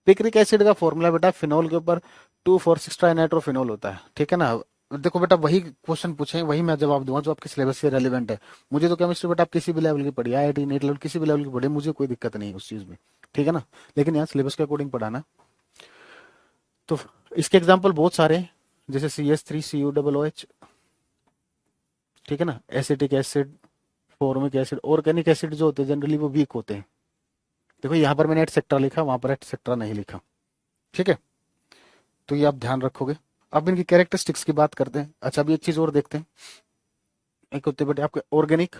Speaker 1: पिक्रिक एसिड का फॉर्मूला बेटा फिनोल के ऊपर 2,4,6 ट्राइनाइट्रोफिनोल होता है। ठीक है ना। देखो बेटा वही क्वेश्चन पूछे वही मैं जवाब दूंगा जो आपके सिलेबस से रेलिवेंट है। मुझे तो केमिस्ट्री बेटा आप किसी भी लेवल की पढ़िए, IIT नीट लेवल किसी भी लेवल की पढ़िए, मुझे कोई दिक्कत नहीं है उस चीज में। ठीक है ना, लेकिन यहाँ सिलेबस के अकॉर्डिंग पढ़ाना। तो इसके एग्जाम्पल बहुत सारे हैं, जैसे CH3CuOH। ठीक है ना, acetic acid, formic acid, organic acid जो होते हैं जनरली वो वीक होते हैं। देखो यहाँ पर मैंने एटसेट्रा लिखा, वहां पर एटसेट्रा नहीं लिखा। ठीक है, तो ये आप ध्यान रखोगे। अब इनकी कैरेक्टरिस्टिक्स की बात करते हैं। अच्छा, अभी एक चीज और देखते हैं। एक होते बेटे आपके organic,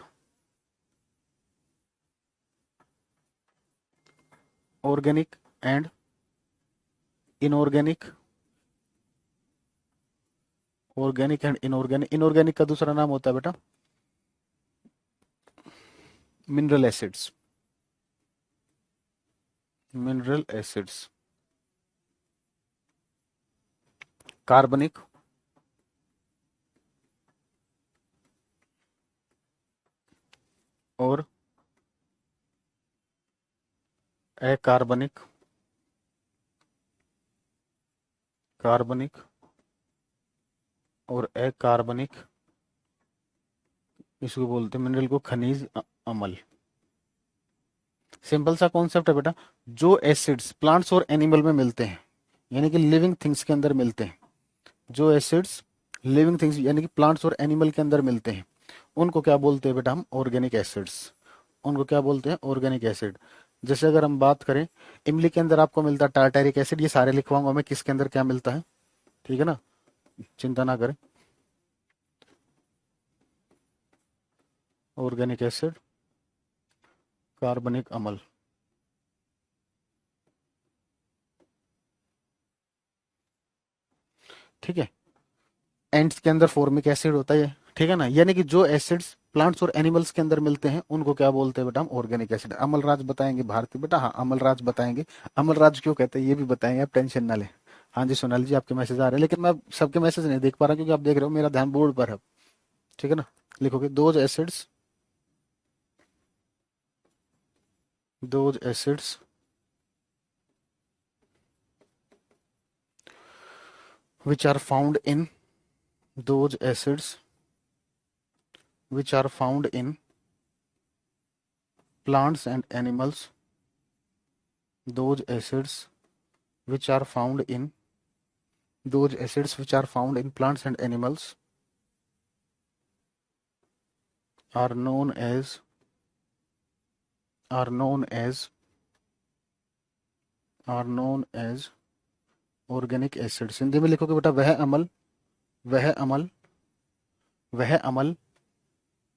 Speaker 1: organic and inorganic. Organic and inorganic, inorganic का दूसरा नाम होता है बेटा मिनरल एसिड्स। मिनरल एसिड्स, कार्बनिक और अकार्बनिक, कार्बनिक और अकार्बनिक, इसको बोलते हैं मिनरल को खनिज अम्ल। सिंपल सा कॉन्सेप्ट है बेटा, जो एसिड्स प्लांट्स और एनिमल में मिलते हैं यानी कि लिविंग थिंग्स के अंदर मिलते हैं, जो एसिड्स लिविंग थिंग्स यानी कि प्लांट्स और एनिमल के अंदर मिलते हैं उनको क्या बोलते हैं बेटा हम ऑर्गेनिक एसिड्स। उनको क्या बोलते हैं ऑर्गेनिक एसिड। जैसे अगर हम बात करें, इमली के अंदर आपको मिलता है टार्टेरिक एसिड, ये सारे लिखवाऊंगा मैं किसके अंदर क्या मिलता है। ठीक है ना, चिंता ना करें। ऑर्गेनिक एसिड, कार्बनिक अम्ल। ठीक है, एंड्स के अंदर फॉर्मिक एसिड होता है। ठीक है ना, यानी कि जो एसिड्स प्लांट्स और एनिमल्स के अंदर मिलते हैं उनको क्या बोलते हैं बेटा हम ऑर्गेनिक एसिड। अमलराज बताएंगे भारती बेटा, हाँ अमलराज बताएंगे। अमलराज क्यों कहते हैं ये भी बताएंगे, आप टेंशन ना ले। हाँ जी सोनाली जी आपके मैसेज आ रहे हैं, लेकिन मैं सबके मैसेज नहीं देख पा रहा क्योंकि आप देख रहे हो मेरा ध्यान बोर्ड पर है। ठीक है ना, लिखोगे those acids which are found in those acids which are found in plants and animals, those acids which are found in plants and animals are known as are known as are known as organic acids. Hindi में लिखोगे बेटा वह अमल वह अमल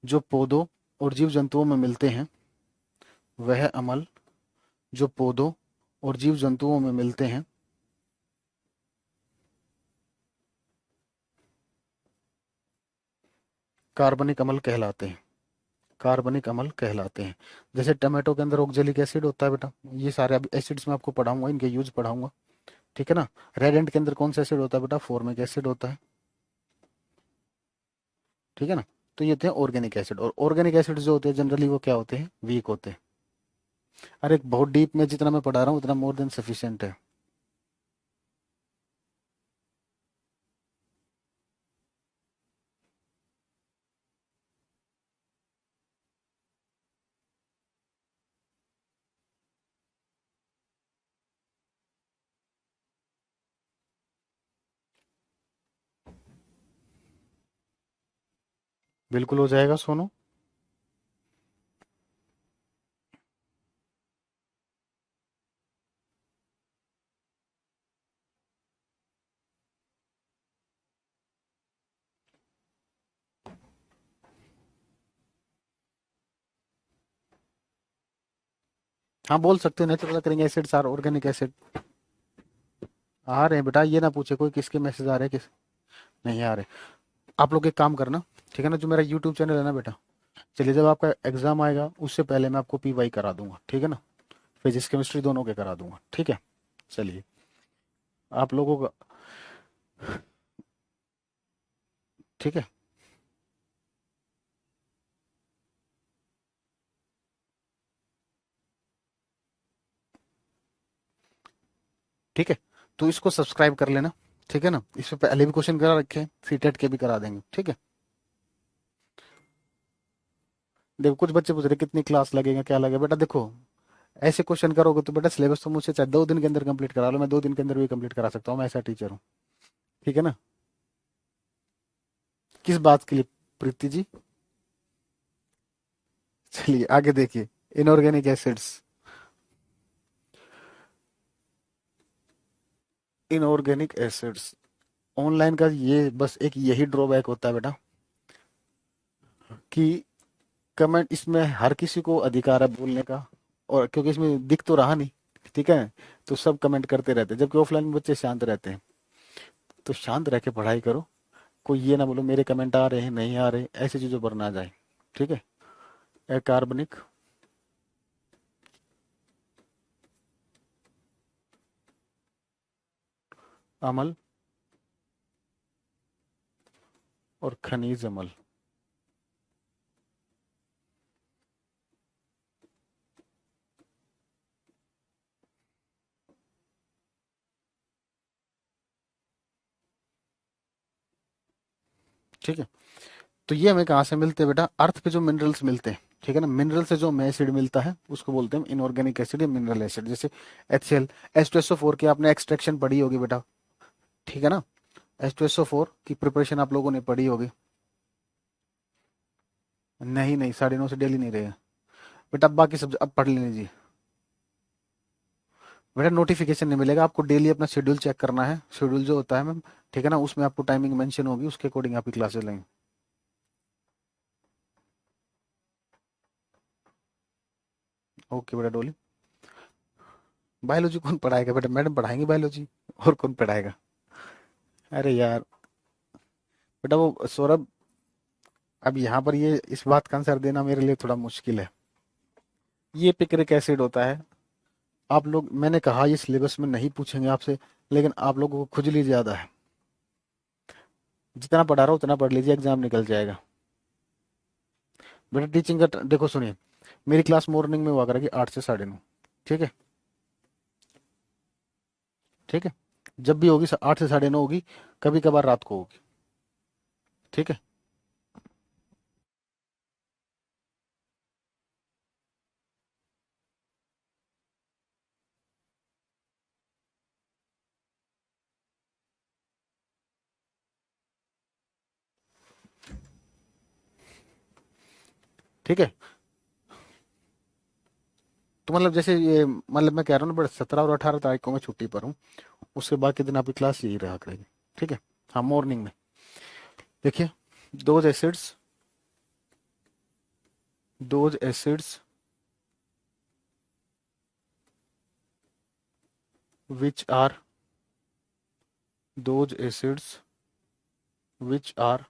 Speaker 1: जो पौधों और जीव जंतुओं में मिलते हैं, वह अमल जो पौधों और जीव जंतुओं में मिलते हैं, कार्बनिक अम्ल कहलाते हैं। कार्बनिक अम्ल कहलाते हैं। जैसे टमाटो के अंदर ऑक्जेलिक एसिड होता है बेटा, ये सारे अब एसिड्स में आपको पढ़ाऊंगा, इनके यूज पढ़ाऊंगा, ठीक है ना। रेड एंड के अंदर कौन सा एसिड होता है बेटा, फॉर्मिक एसिड होता है, ठीक है ना। तो ये होते हैं ऑर्गेनिक एसिड, और ऑर्गेनिक एसिड जो होते हैं जनरली वो क्या होते हैं, वीक होते हैं। अरे बहुत डीप में जितना मैं पढ़ा रहा हूँ उतना मोर देन सफिशिएंट है। बिल्कुल हो जाएगा सोनू। हाँ बोल सकते हो, नेचुरल करेंगे एसिड्स आर ऑर्गेनिक एसिड। आ रहे हैं बेटा, ये ना पूछे कोई किसके मैसेज आ रहे हैं किस नहीं आ रहे। आप लोग एक काम करना, ठीक है ना, जो मेरा यूट्यूब चैनल है ना बेटा, चलिए जब आपका एग्जाम आएगा उससे पहले मैं आपको पीवाई करा दूंगा, ठीक है ना। फिजिक्स केमिस्ट्री दोनों के करा दूंगा, ठीक है। चलिए आप लोगों का, ठीक है। ठीक है, तो इसको सब्सक्राइब कर लेना, ठीक है ना। इस पे पहले भी क्वेश्चन करा रखे हैं, सीटेट के भी करा देंगे, ठीक है। देखो कुछ बच्चे पूछ रहे कितनी क्लास लगेगा क्या लगेगा, बेटा देखो ऐसे क्वेश्चन करोगे तो बेटा सिलेबस तो मुझसे चाहे 2 दिन के अंदर कंप्लीट करा लो, मैं 2 दिन के अंदर भी कंप्लीट करा सकता हूँ, मैं ऐसा टीचर हूँ, ठीक है ना। किस बात के लिए प्रीति जी। चलिए आगे देखिए, inorganic acids. Inorganic acids online का ये बस एक यही ड्रॉबैक होता है बेटा कि कमेंट इसमें हर किसी को अधिकार है बोलने का, और क्योंकि इसमें दिख तो रहा नहीं, ठीक है, तो सब कमेंट करते रहते हैं, जबकि ऑफलाइन में बच्चे शांत रहते हैं। तो शांत रह के पढ़ाई करो, कोई ये ना बोलो मेरे कमेंट आ रहे हैं नहीं आ रहे, ऐसी चीजों पर ना जाए, ठीक है। कार्बनिक अम्ल और खनिज अम्ल, ठीक है। तो ये हमें कहाँ से मिलते हैं बेटा, अर्थ पे जो मिनरल्स मिलते हैं, ठीक है ना, मिनरल से जो हमें एसिड मिलता है उसको बोलते हैं इनऑर्गेनिक एसिड या मिनरल एसिड। जैसे HCl, H2SO4 की आपने एक्सट्रैक्शन पढ़ी होगी बेटा, ठीक है ना। H2SO4 की प्रिपरेशन आप लोगों ने पढ़ी होगी। नहीं नहीं, 9:30 से डेली नहीं रहेगा बेटा, अब बाकी सब अब पढ़ लीजिए बेटा। नोटिफिकेशन नहीं मिलेगा आपको, डेली अपना शेड्यूल चेक करना है, शेड्यूल जो होता है मैम, ठीक है ना, उसमें आपको टाइमिंग मेंशन होगी, उसके अकॉर्डिंग आपकी क्लासेस लेंगे। ओके बेटा डोली। बायोलॉजी कौन पढ़ाएगा बेटा, मैडम पढ़ाएंगे बायोलॉजी, और कौन पढ़ाएगा। अरे यार बेटा वो सौरभ, अब यहाँ पर ये इस बात का आंसर देना मेरे लिए थोड़ा मुश्किल है। ये पिक्रिक एसिड होता है। आप लोग, मैंने कहा ये सिलेबस में नहीं पूछेंगे आपसे, लेकिन आप लोगों को खुजली ज्यादा है, जितना पढ़ा रहा हूँ उतना पढ़ लीजिए, एग्जाम निकल जाएगा। बेटा टीचिंग का देखो सुनिए, मेरी क्लास मॉर्निंग में हुआ करेगी 8 से 9:30, ठीक है। ठीक है, जब भी होगी 8 से 9:30 होगी, कभी कभार रात को होगी। ठीक है। ठीक है। तो मतलब जैसे ये, मतलब मैं कह रहा हूँ ना बट 17 और 18 तारीख को मैं छुट्टी पर हूँ, उसके बाद के दिन आपकी क्लास यही रहा करेगी। ठीक है। हाँ, मॉर्निंग में। देखिए, those acids, those acids which are, those acids which are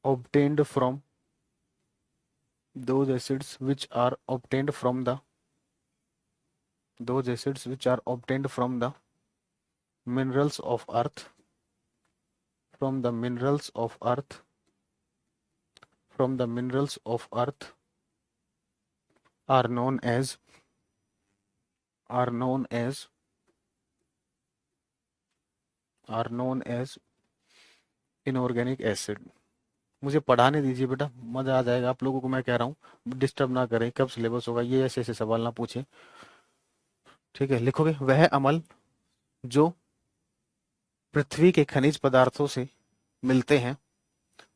Speaker 1: obtained from, those acids which are obtained from the, those acids which are obtained from the minerals of earth, from the minerals of earth, from the minerals of earth are known as, are known as, are known as inorganic acid। मुझे पढ़ाने दीजिए बेटा, मजा आ जाएगा। आप लोगों को मैं कह रहा हूँ डिस्टर्ब ना करें, कब सिलेबस होगा ये ऐसे ऐसे सवाल ना पूछें। ठीक है, लिखोगे, वह अमल जो पृथ्वी के खनिज पदार्थों से मिलते हैं,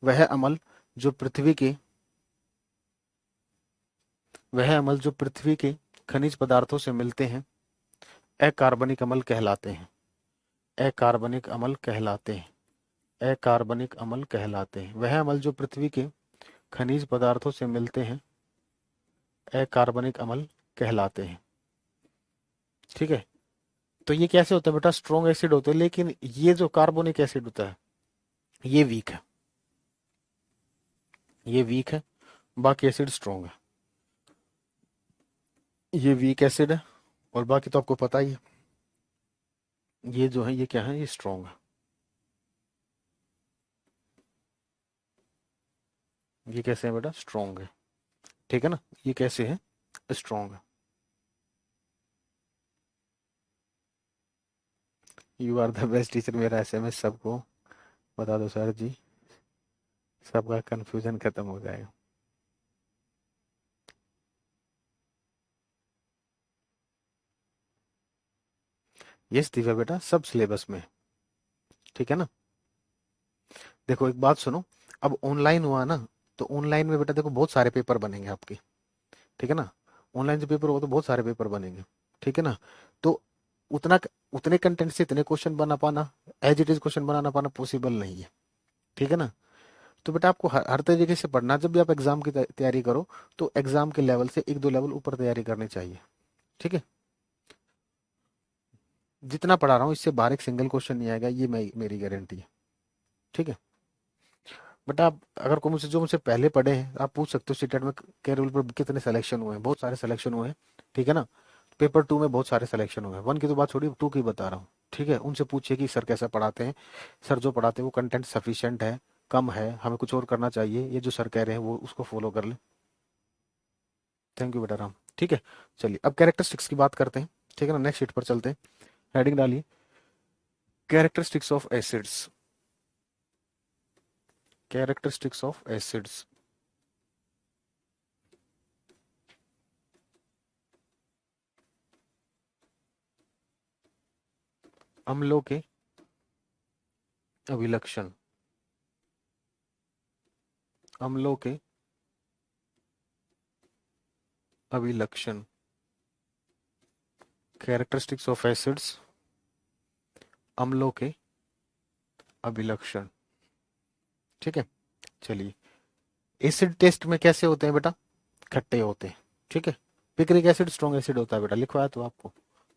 Speaker 1: वह अमल जो पृथ्वी के, वह अमल जो पृथ्वी के खनिज पदार्थों से मिलते हैं, अकार्बनिक अमल कहलाते हैं। अकार्बनिक अमल कहलाते हैं। अकार्बनिक अमल कहलाते हैं। वह अमल जो पृथ्वी के खनिज पदार्थों से मिलते हैं, अकार्बनिक अमल कहलाते हैं। ठीक है। तो ये कैसे होता है बेटा, स्ट्रॉन्ग एसिड होते हैं, लेकिन ये जो कार्बोनिक एसिड होता है ये वीक है, ये वीक है, बाकी एसिड स्ट्रॉन्ग है। ये वीक एसिड है और बाकी तो आपको पता ही है, ये जो है ये क्या है, ये स्ट्रॉन्ग है। ये कैसे है बेटा, स्ट्रॉन्ग है। ठीक है ना, ये कैसे है, स्ट्रॉन्ग है। You are the best teacher, मेरा एसएमएस सबको बता दो सर जी, सबका कंफ्यूजन खत्म हो जाएगा। यस दिव्या बेटा, सब सिलेबस में है। ठीक है ना। देखो एक बात सुनो, अब ऑनलाइन हुआ ना, तो ऑनलाइन में बेटा देखो बहुत सारे पेपर बनेंगे आपके। ठीक है ना, ऑनलाइन से पेपर होगा तो बहुत सारे पेपर बनेंगे। ठीक है ना। तो उतना, उतने कंटेंट से इतने क्वेश्चन बना पाना, एज इट इज क्वेश्चन बनाना पाना पॉसिबल नहीं है। ठीक है ना। तो बेटा आपको हर तरीके से पढ़ना, जब भी आप एग्जाम की तैयारी करो तो एग्जाम के लेवल से 1-2 लेवल ऊपर तैयारी करनी चाहिए। ठीक है। जितना पढ़ा रहा हूँ इससे बाहर एक सिंगल क्वेश्चन नहीं आएगा, ये मेरी गारंटी है। ठीक है। बट आप अगर को मुझसे, जो मुझसे पहले पढ़े हैं, आप पूछ सकते हो सीटेट में कैरोल पर कितने सिलेक्शन हुए हैं, बहुत सारे सिलेक्शन हुए हैं। ठीक है ना। पेपर 2 में बहुत सारे सिलेक्शन हुए हैं, 1 की तो बात छोड़िए, 2 की बता रहा हूँ। ठीक है, उनसे पूछिए कि सर कैसा पढ़ाते हैं, सर जो पढ़ाते हैं वो कंटेंट सफिशिएंट है, कम है, हमें कुछ और करना चाहिए, ये जो सर कह रहे हैं वो उसको फॉलो कर ले। थैंक यू बेटा राम। ठीक है। चलिए अब कैरेक्टरिस्टिक्स की बात करते हैं। ठीक है ना, नेक्स्ट शीट पर चलते हैं। हेडिंग डालिए, characteristics of acids, characteristics of acids. अम्लों के अभिलक्षण, अम्लों के अभिलक्षण, कैरेक्टरिस्टिक्स ऑफ एसिड्स, अम्लों के अभिलक्षण। ठीक है। चलिए, एसिड टेस्ट में कैसे होते हैं बेटा, खट्टे होते हैं। ठीक है। पिक्रिक एसिड स्ट्रॉन्ग एसिड होता है बेटा, लिखवाया तो आपको,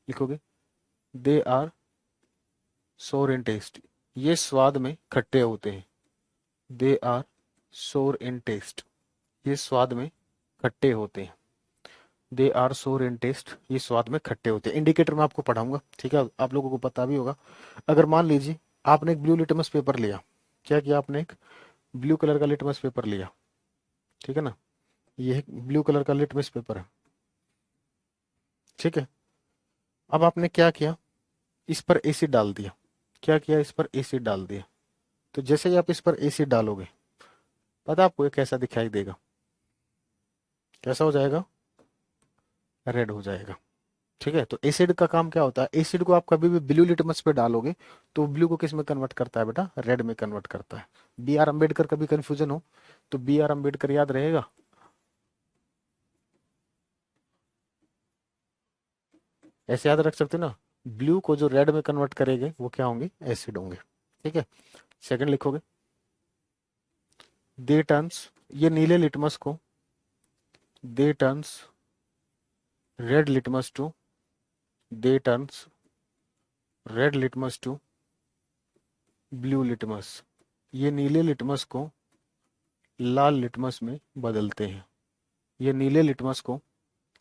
Speaker 1: लिखोगे, दे आर सोर इन टेस्ट, ये स्वाद में खट्टे होते हैं। दे आर सोर इन टेस्ट, ये स्वाद में खट्टे होते हैं। दे आर सोर इन टेस्ट, ये स्वाद में खट्टे होते हैं। इंडिकेटर में आपको पढ़ाऊंगा। ठीक है, आप लोगों को पता भी होगा। अगर मान लीजिए आपने एक ब्लू लिटमस पेपर लिया, क्या किया आपने, एक ब्लू कलर का लिटमस पेपर लिया। ठीक है ना, ये एक ब्लू कलर का लिटमस पेपर है। ठीक है। अब आपने क्या किया, इस पर एसिड डाल दिया। क्या किया, इस पर एसिड डाल दिया। तो जैसे ही आप इस पर एसिड डालोगे, पता है आपको ये कैसा दिखाई देगा, कैसा हो जाएगा, रेड हो जाएगा। ठीक है, तो एसिड का काम क्या होता है, एसिड को आप कभी भी ब्लू लिटमस पे डालोगे तो ब्लू को किस में कन्वर्ट करता है बेटा, रेड में कन्वर्ट करता है। बी आर अम्बेडकर, कभी कंफ्यूजन हो तो बी आर अम्बेडकर याद रहेगा। ऐसे याद रख सकते हो ना, ब्लू को जो रेड में कन्वर्ट करेंगे वो क्या होंगे, एसिड होंगे। ठीक है, सेकंड लिखोगे, दे टर्न्स, ये नीले लिटमस को, they turns red litmus to, they turns red litmus to blue litmus, ये नीले लिटमस को लाल लिटमस में बदलते हैं। ये नीले लिटमस को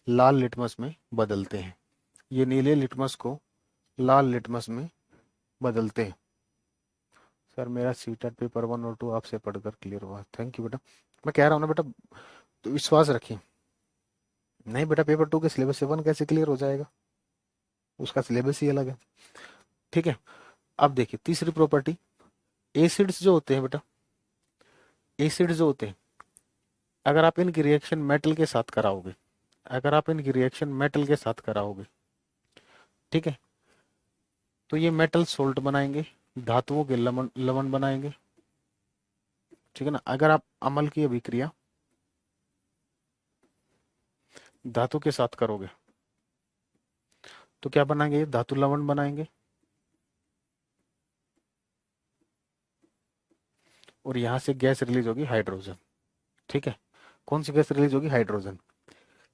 Speaker 1: लाल लिटमस में बदलते हैं। ये नीले लिटमस को लाल लिटमस में बदलते हैं। सर मेरा सीटेट पेपर 1 और 2 आपसे पढ़कर क्लियर हुआ, थैंक यू बेटा। मैं कह रहा हूँ ना बेटा, तो विश्वास रखिए। नहीं बेटा, पेपर 2 के सिलेबस से 1 कैसे क्लियर हो जाएगा, उसका सिलेबस ही अलग है। ठीक है, अब देखिए तीसरी प्रॉपर्टी, एसिड्स जो होते हैं बेटा, एसिड्स जो होते हैं, अगर आप इनकी रिएक्शन मेटल के साथ कराओगे, अगर आप इनकी रिएक्शन मेटल के साथ कराओगे, ठीक है, तो ये मेटल सोल्ट बनाएंगे, धातुओं के लवण लवण बनाएंगे। ठीक है ना, अगर आप अम्ल की अभिक्रिया धातु के साथ करोगे तो क्या बनाएंगे, धातु लवण बनाएंगे। और यहां से गैस रिलीज होगी, हाइड्रोजन। ठीक है, कौन सी गैस रिलीज होगी, हाइड्रोजन।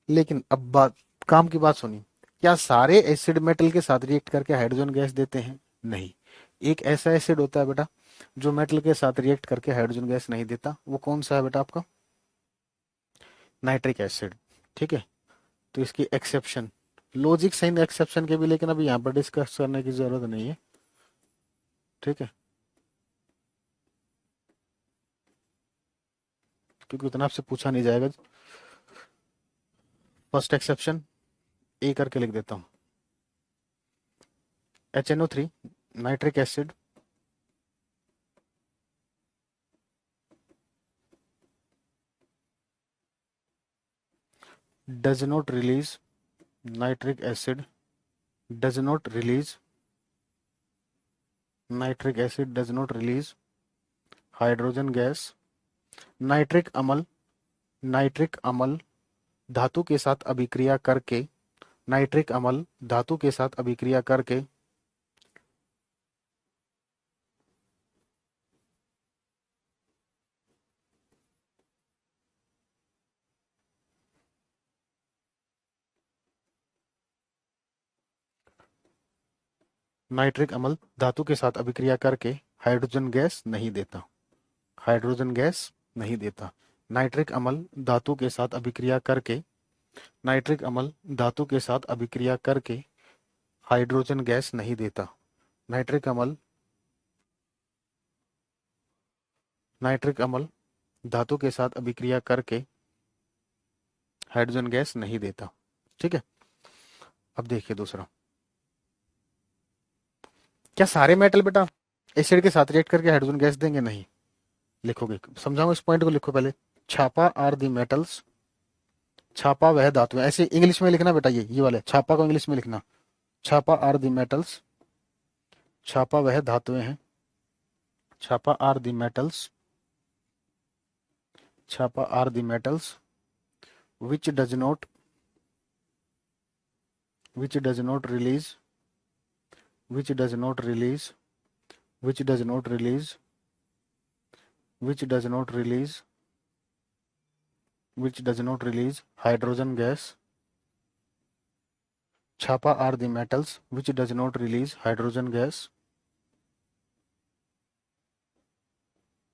Speaker 1: लेकिन अब बात, काम की बात सुनिए, क्या सारे एसिड मेटल के साथ रिएक्ट करके हाइड्रोजन गैस देते हैं, नहीं। एक ऐसा एसिड होता है बेटा जो मेटल के साथ रिएक्ट करके हाइड्रोजन गैस नहीं देता, वो कौन सा है बेटा आपका, नाइट्रिक एसिड। ठीक है, तो इसकी एक्सेप्शन, लॉजिक साइन एक्सेप्शन के भी, लेकिन अभी यहाँ पर डिस्कस करने की जरूरत नहीं है। ठीक है, क्योंकि उतना आपसे पूछा नहीं जाएगा। फर्स्ट एक्सेप्शन ए करके लिख देता हूँ, HNO3 nitric acid does not release, nitric acid does not release, nitric acid does not release hydrogen gas. Nitric अम्ल, नाइट्रिक अम्ल धातु के साथ अभिक्रिया करके, नाइट्रिक अम्ल धातु के साथ अभिक्रिया करके नाइट्रिक अम्ल धातु के साथ अभिक्रिया करके हाइड्रोजन गैस नहीं देता, हाइड्रोजन गैस नहीं देता। नाइट्रिक अम्ल धातु के साथ अभिक्रिया करके, नाइट्रिक अम्ल धातु के साथ अभिक्रिया करके हाइड्रोजन गैस नहीं देता। नाइट्रिक अम्ल, नाइट्रिक अम्ल धातु के साथ अभिक्रिया करके हाइड्रोजन गैस नहीं देता। ठीक है, अब देखिए दूसरा, क्या सारे मेटल बेटा एसिड के साथ रिएक्ट करके हाइड्रोजन गैस देंगे, नहीं। लिखोगे, समझाऊंगा, इस पॉइंट को लिखो पहले। छापा आर दी मेटल्स, छापा वह धातु है, ऐसे इंग्लिश में लिखना बेटा, ये वाले छापा को इंग्लिश में लिखना, छापा आर दी मेटल्स, छापा वह धातुएं हैं, छापा आर दी मेटल्स, छापा are the metals which does not, which does not release, which does not release, which does not release, which does not release, which does not release hydrogen gas. Chapa are the metals which does not release hydrogen gas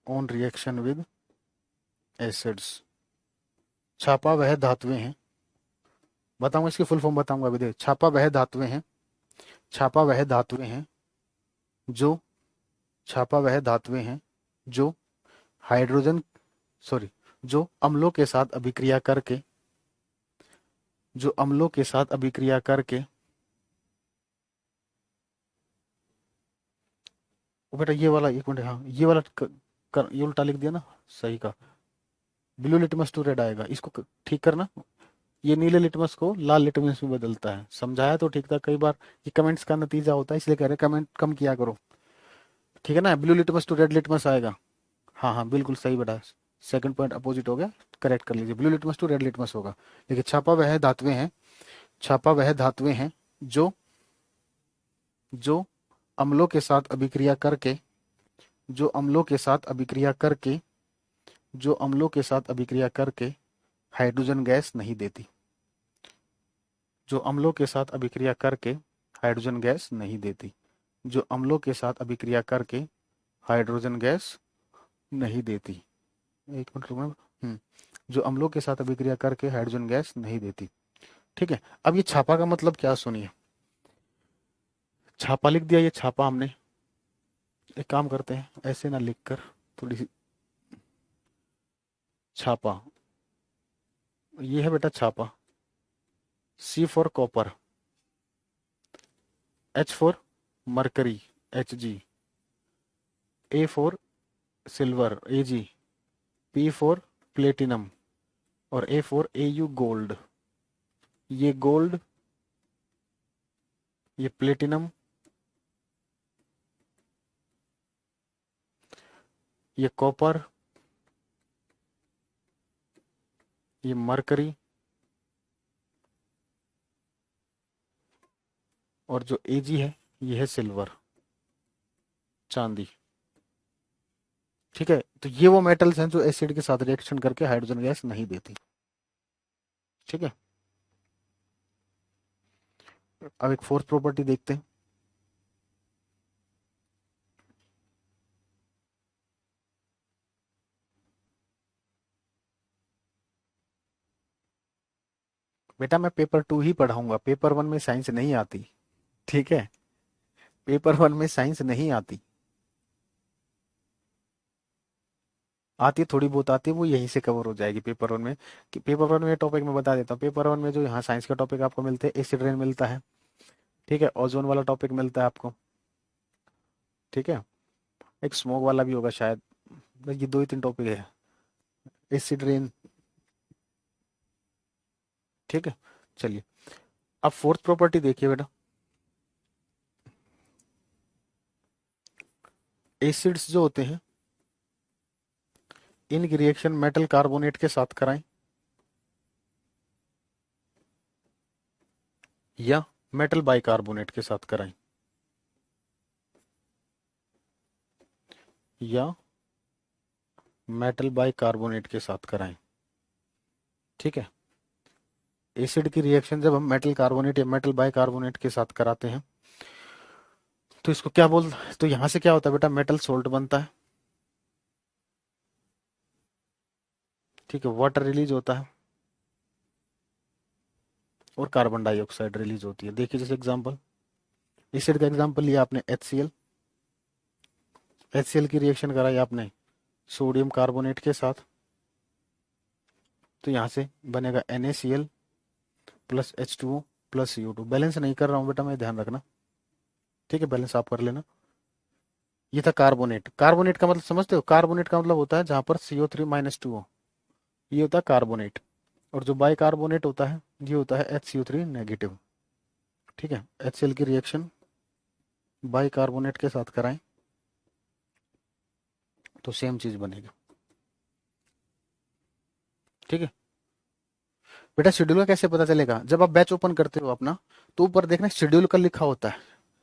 Speaker 1: on reaction with acids. छापा वह धातुएं हैं, बताऊंगा इसकी full form बताऊंगा अभी, देख, छापा वह धातुएं हैं, छापा वह धातुएं हैं जो, छापा वह धातुएं हैं जो हाइड्रोजन, सॉरी, जो अम्लों के साथ अभिक्रिया करके, जो अम्लों के साथ अभिक्रिया करके वो बेटा ये वाला, एक मिनट, हाँ ये वाला ये उल्टा लिख दिया ना, सही का। ब्लू लिटमस टू रेड आएगा, इसको ठीक करना। ये नीले लिटमस को लाल लिटमस में बदलता है, समझाया तो ठीक था। कई बार ये कमेंट्स का नतीजा होता है, इसलिए कह रहे कमेंट कम किया करो। ठीक है ना, blue litmus to red litmus आएगा। हाँ हाँ बिल्कुल सही बेटा, सेकंड पॉइंट अपोजिट हो गया, करेक्ट कर लीजिए। Blue litmus to red litmus होगा। देखिए छापा वह धातुएं हैं, छापा वह धातुएं हैं जो जो अम्लों के साथ अभिक्रिया करके, जो अम्लों के साथ अभिक्रिया करके, जो अम्लों के साथ अभिक्रिया करके हाइड्रोजन गैस नहीं देती, जो अम्लों के साथ अभिक्रिया करके हाइड्रोजन गैस नहीं देती, जो अम्लों के साथ अभिक्रिया करके हाइड्रोजन गैस नहीं देती। एक मिनट रुकना। जो अम्लों के साथ अभिक्रिया करके हाइड्रोजन गैस नहीं देती। ठीक है, अब ये छापा का मतलब क्या सुनिए। छापा लिख दिया, ये छापा हमने। एक काम करते हैं, ऐसे ना लिखकर, थोड़ी सी छापा, ये है बेटा छापा। C for copper, H for mercury, H G, A for silver, A G, P for platinum, और A for A U gold. ये गोल्ड, ये प्लेटिनम, ये कॉपर, ये मरकरी, और जो एजी है ये है सिल्वर, चांदी। ठीक है, तो ये वो मेटल्स हैं जो एसिड के साथ रिएक्शन करके हाइड्रोजन गैस नहीं देती। ठीक है, अब एक फोर्थ प्रॉपर्टी देखते हैं। बेटा मैं पेपर 2 ही पढ़ाऊंगा, पेपर 1 में साइंस नहीं आती। ठीक है, पेपर 1 में साइंस नहीं आती। आती है, थोड़ी बहुत आती है, वो यहीं से कवर हो जाएगी पेपर 1 में। कि पेपर 1 में टॉपिक मैं बता देता हूँ। पेपर 1 में जो यहाँ साइंस का टॉपिक आपको मिलते हैं, एसिड रेन मिलता है। ठीक है, ओजोन वाला टॉपिक मिलता है आपको। ठीक है, एक स्मोक वाला भी होगा शायद। बस ये दो ही तीन टॉपिक है, एसिड रेन। ठीक है, चलिए अब फोर्थ प्रॉपर्टी देखिए बेटा। एसिड्स जो होते हैं, इनकी रिएक्शन मेटल कार्बोनेट के साथ कराएं या मेटल बाइकार्बोनेट के साथ कराएं, या मेटल बाइकार्बोनेट के साथ कराएं। ठीक है, एसिड की रिएक्शन जब हम मेटल कार्बोनेट या मेटल बाइकार्बोनेट के साथ कराते हैं, तो इसको क्या बोल, तो यहां से क्या होता है बेटा, मेटल सोल्ट बनता है। ठीक है, वाटर रिलीज होता है और कार्बन डाइऑक्साइड रिलीज होती है। देखिए जैसे एग्जांपल, एसिड का एग्जांपल लिया आपने HCl, HCl की रिएक्शन कराई आपने सोडियम कार्बोनेट के साथ, तो यहाँ से बनेगा NaCl plus H2O plus CO2। Balance नहीं कर रहा हूँ बेटा मैं, ध्यान रखना। ठीक है, बैलेंस आप कर लेना। ये था कार्बोनेट। कार्बोनेट का मतलब समझते हो, कार्बोनेट का मतलब होता है जहां पर CO3 - 2 हो, ये होता है कार्बोनेट। और जो बाइकार्बोनेट होता है, ये होता है HCO3 नेगेटिव। ठीक है, HCl की रिएक्शन बाइकार्बोनेट के साथ कराएं तो सेम चीज बनेगी। ठीक है बेटा, शेड्यूल का कैसे पता चलेगा, जब आप बैच ओपन करते हो अपना, तो ऊपर देखना शेड्यूल का लिखा होता है,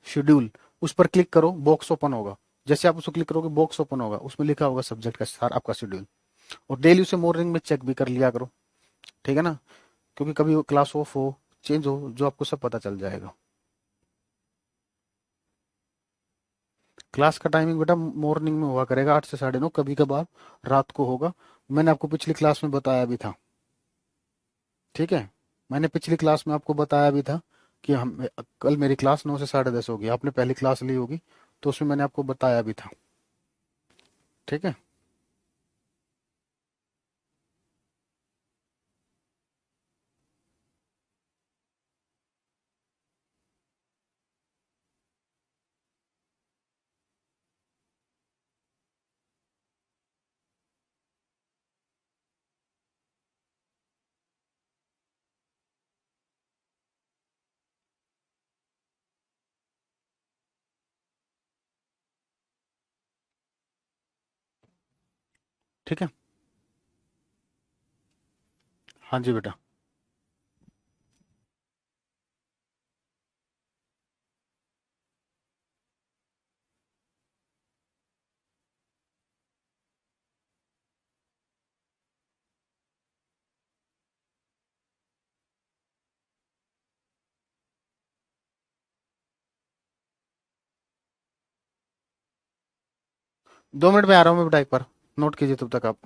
Speaker 1: शेड्यूल, उस पर क्लिक करो, बॉक्स ओपन होगा। जैसे आप उसको क्लिक करोगे बॉक्स ओपन होगा, उसमें लिखा होगा सब्जेक्ट का सारा आपका शेड्यूल। और डेली उसे मॉर्निंग में चेक भी कर लिया करो। ठीक है ना, क्योंकि कभी क्लास ऑफ हो, चेंज हो, जो आपको सब पता चल जाएगा। क्लास का टाइमिंग बेटा मॉर्निंग में हुआ करेगा 8 से 9:30, कभी कभार रात को होगा। मैंने आपको पिछली क्लास में बताया भी था। ठीक है, मैंने पिछली क्लास में आपको बताया भी था कि हम, कल मेरी क्लास 9 से 10:30 होगी, आपने पहली क्लास ली होगी, तो उसमें मैंने आपको बताया भी था। ठीक है, ठीक है। हाँ जी बेटा। 2 मिनट में आ रहा हूँ मैं बेटा, एक बार नोट कीजिए तब तक आप।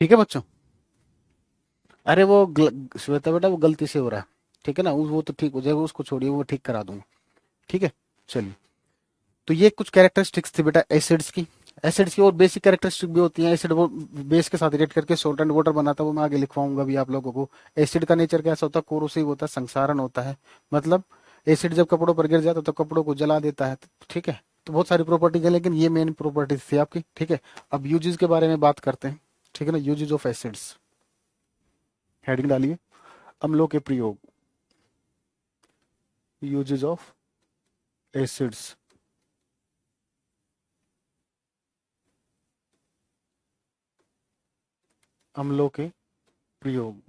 Speaker 1: ठीक है बच्चों। अरे वो श्वेता बेटा वो गलती से हो रहा है। ठीक है ना, वो तो ठीक हो जाएगा, उसको छोड़िए, वो ठीक करा दूंगा। ठीक है। चलिए। तो ये कुछ कैरेक्टरिस्टिक्स थी बेटा एसिड्स की। एसिड्स की और बेसिक कैरेक्टरिस्टिक भी होती हैं। एसिड वो बेस के साथ रिएक्ट करके सॉल्ट एंड वाटर बनाता है, वो मैं आगे लिखवाऊंगा भी आप लोगों को। एसिड का नेचर कैसा होता है? कोरोसिव होता है, संक्षारण होता है। मतलब एसिड जब कपड़ों पर गिर जाता है तो कपड़ों को जला देता है। ठीक है। तो बहुत सारी प्रॉपर्टीज है, लेकिन ये मेन प्रॉपर्टीज थी आपकी। ठीक है। अब यूजेस के बारे में बात करते हैं। ठीक है ना, यूजेस ऑफ एसिड्स। हेडिंग डालिए, अम्लों के प्रयोग। यूजेस ऑफ एसिड्स, अम्लों के प्रयोग।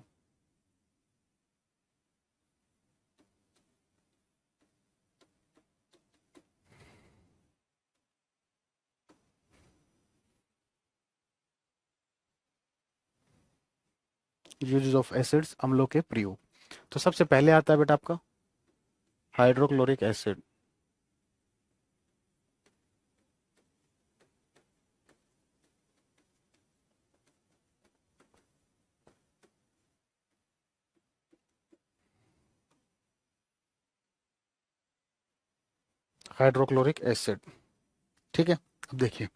Speaker 1: यूजेस ऑफ एसिड्स, अम्लों के प्रयोग। तो सबसे पहले आता है बेटा आपका हाइड्रोक्लोरिक एसिड। Hydrochloric acid. ठीक है। अब देखिए,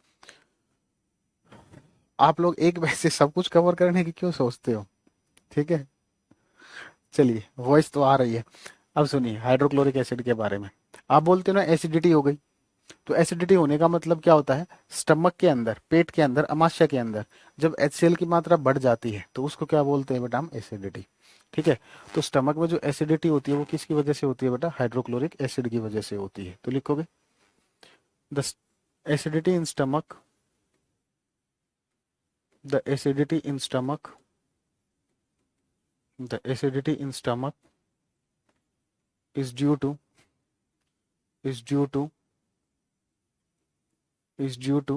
Speaker 1: आप लोग एक बैच से सब कुछ कवर करने की क्यों सोचते हो? ठीक है। चलिए, वॉइस तो आ रही है। अब सुनिए हाइड्रोक्लोरिक एसिड के बारे में। आप बोलते हो ना एसिडिटी हो गई, तो एसिडिटी होने का मतलब क्या होता है, स्टमक के अंदर, पेट के अंदर, अमाशय के अंदर जब HCl की मात्रा बढ़ जाती है तो उसको क्या बोलते हैं बेटा हम, एसिडिटी। ठीक है, तो स्टमक में जो एसिडिटी होती है वो किसकी वजह से होती है बेटा, हाइड्रोक्लोरिक एसिड की वजह से होती है। तो लिखोगे the acidity in stomach, the acidity in stomach, the acidity in stomach is due to is due to is due to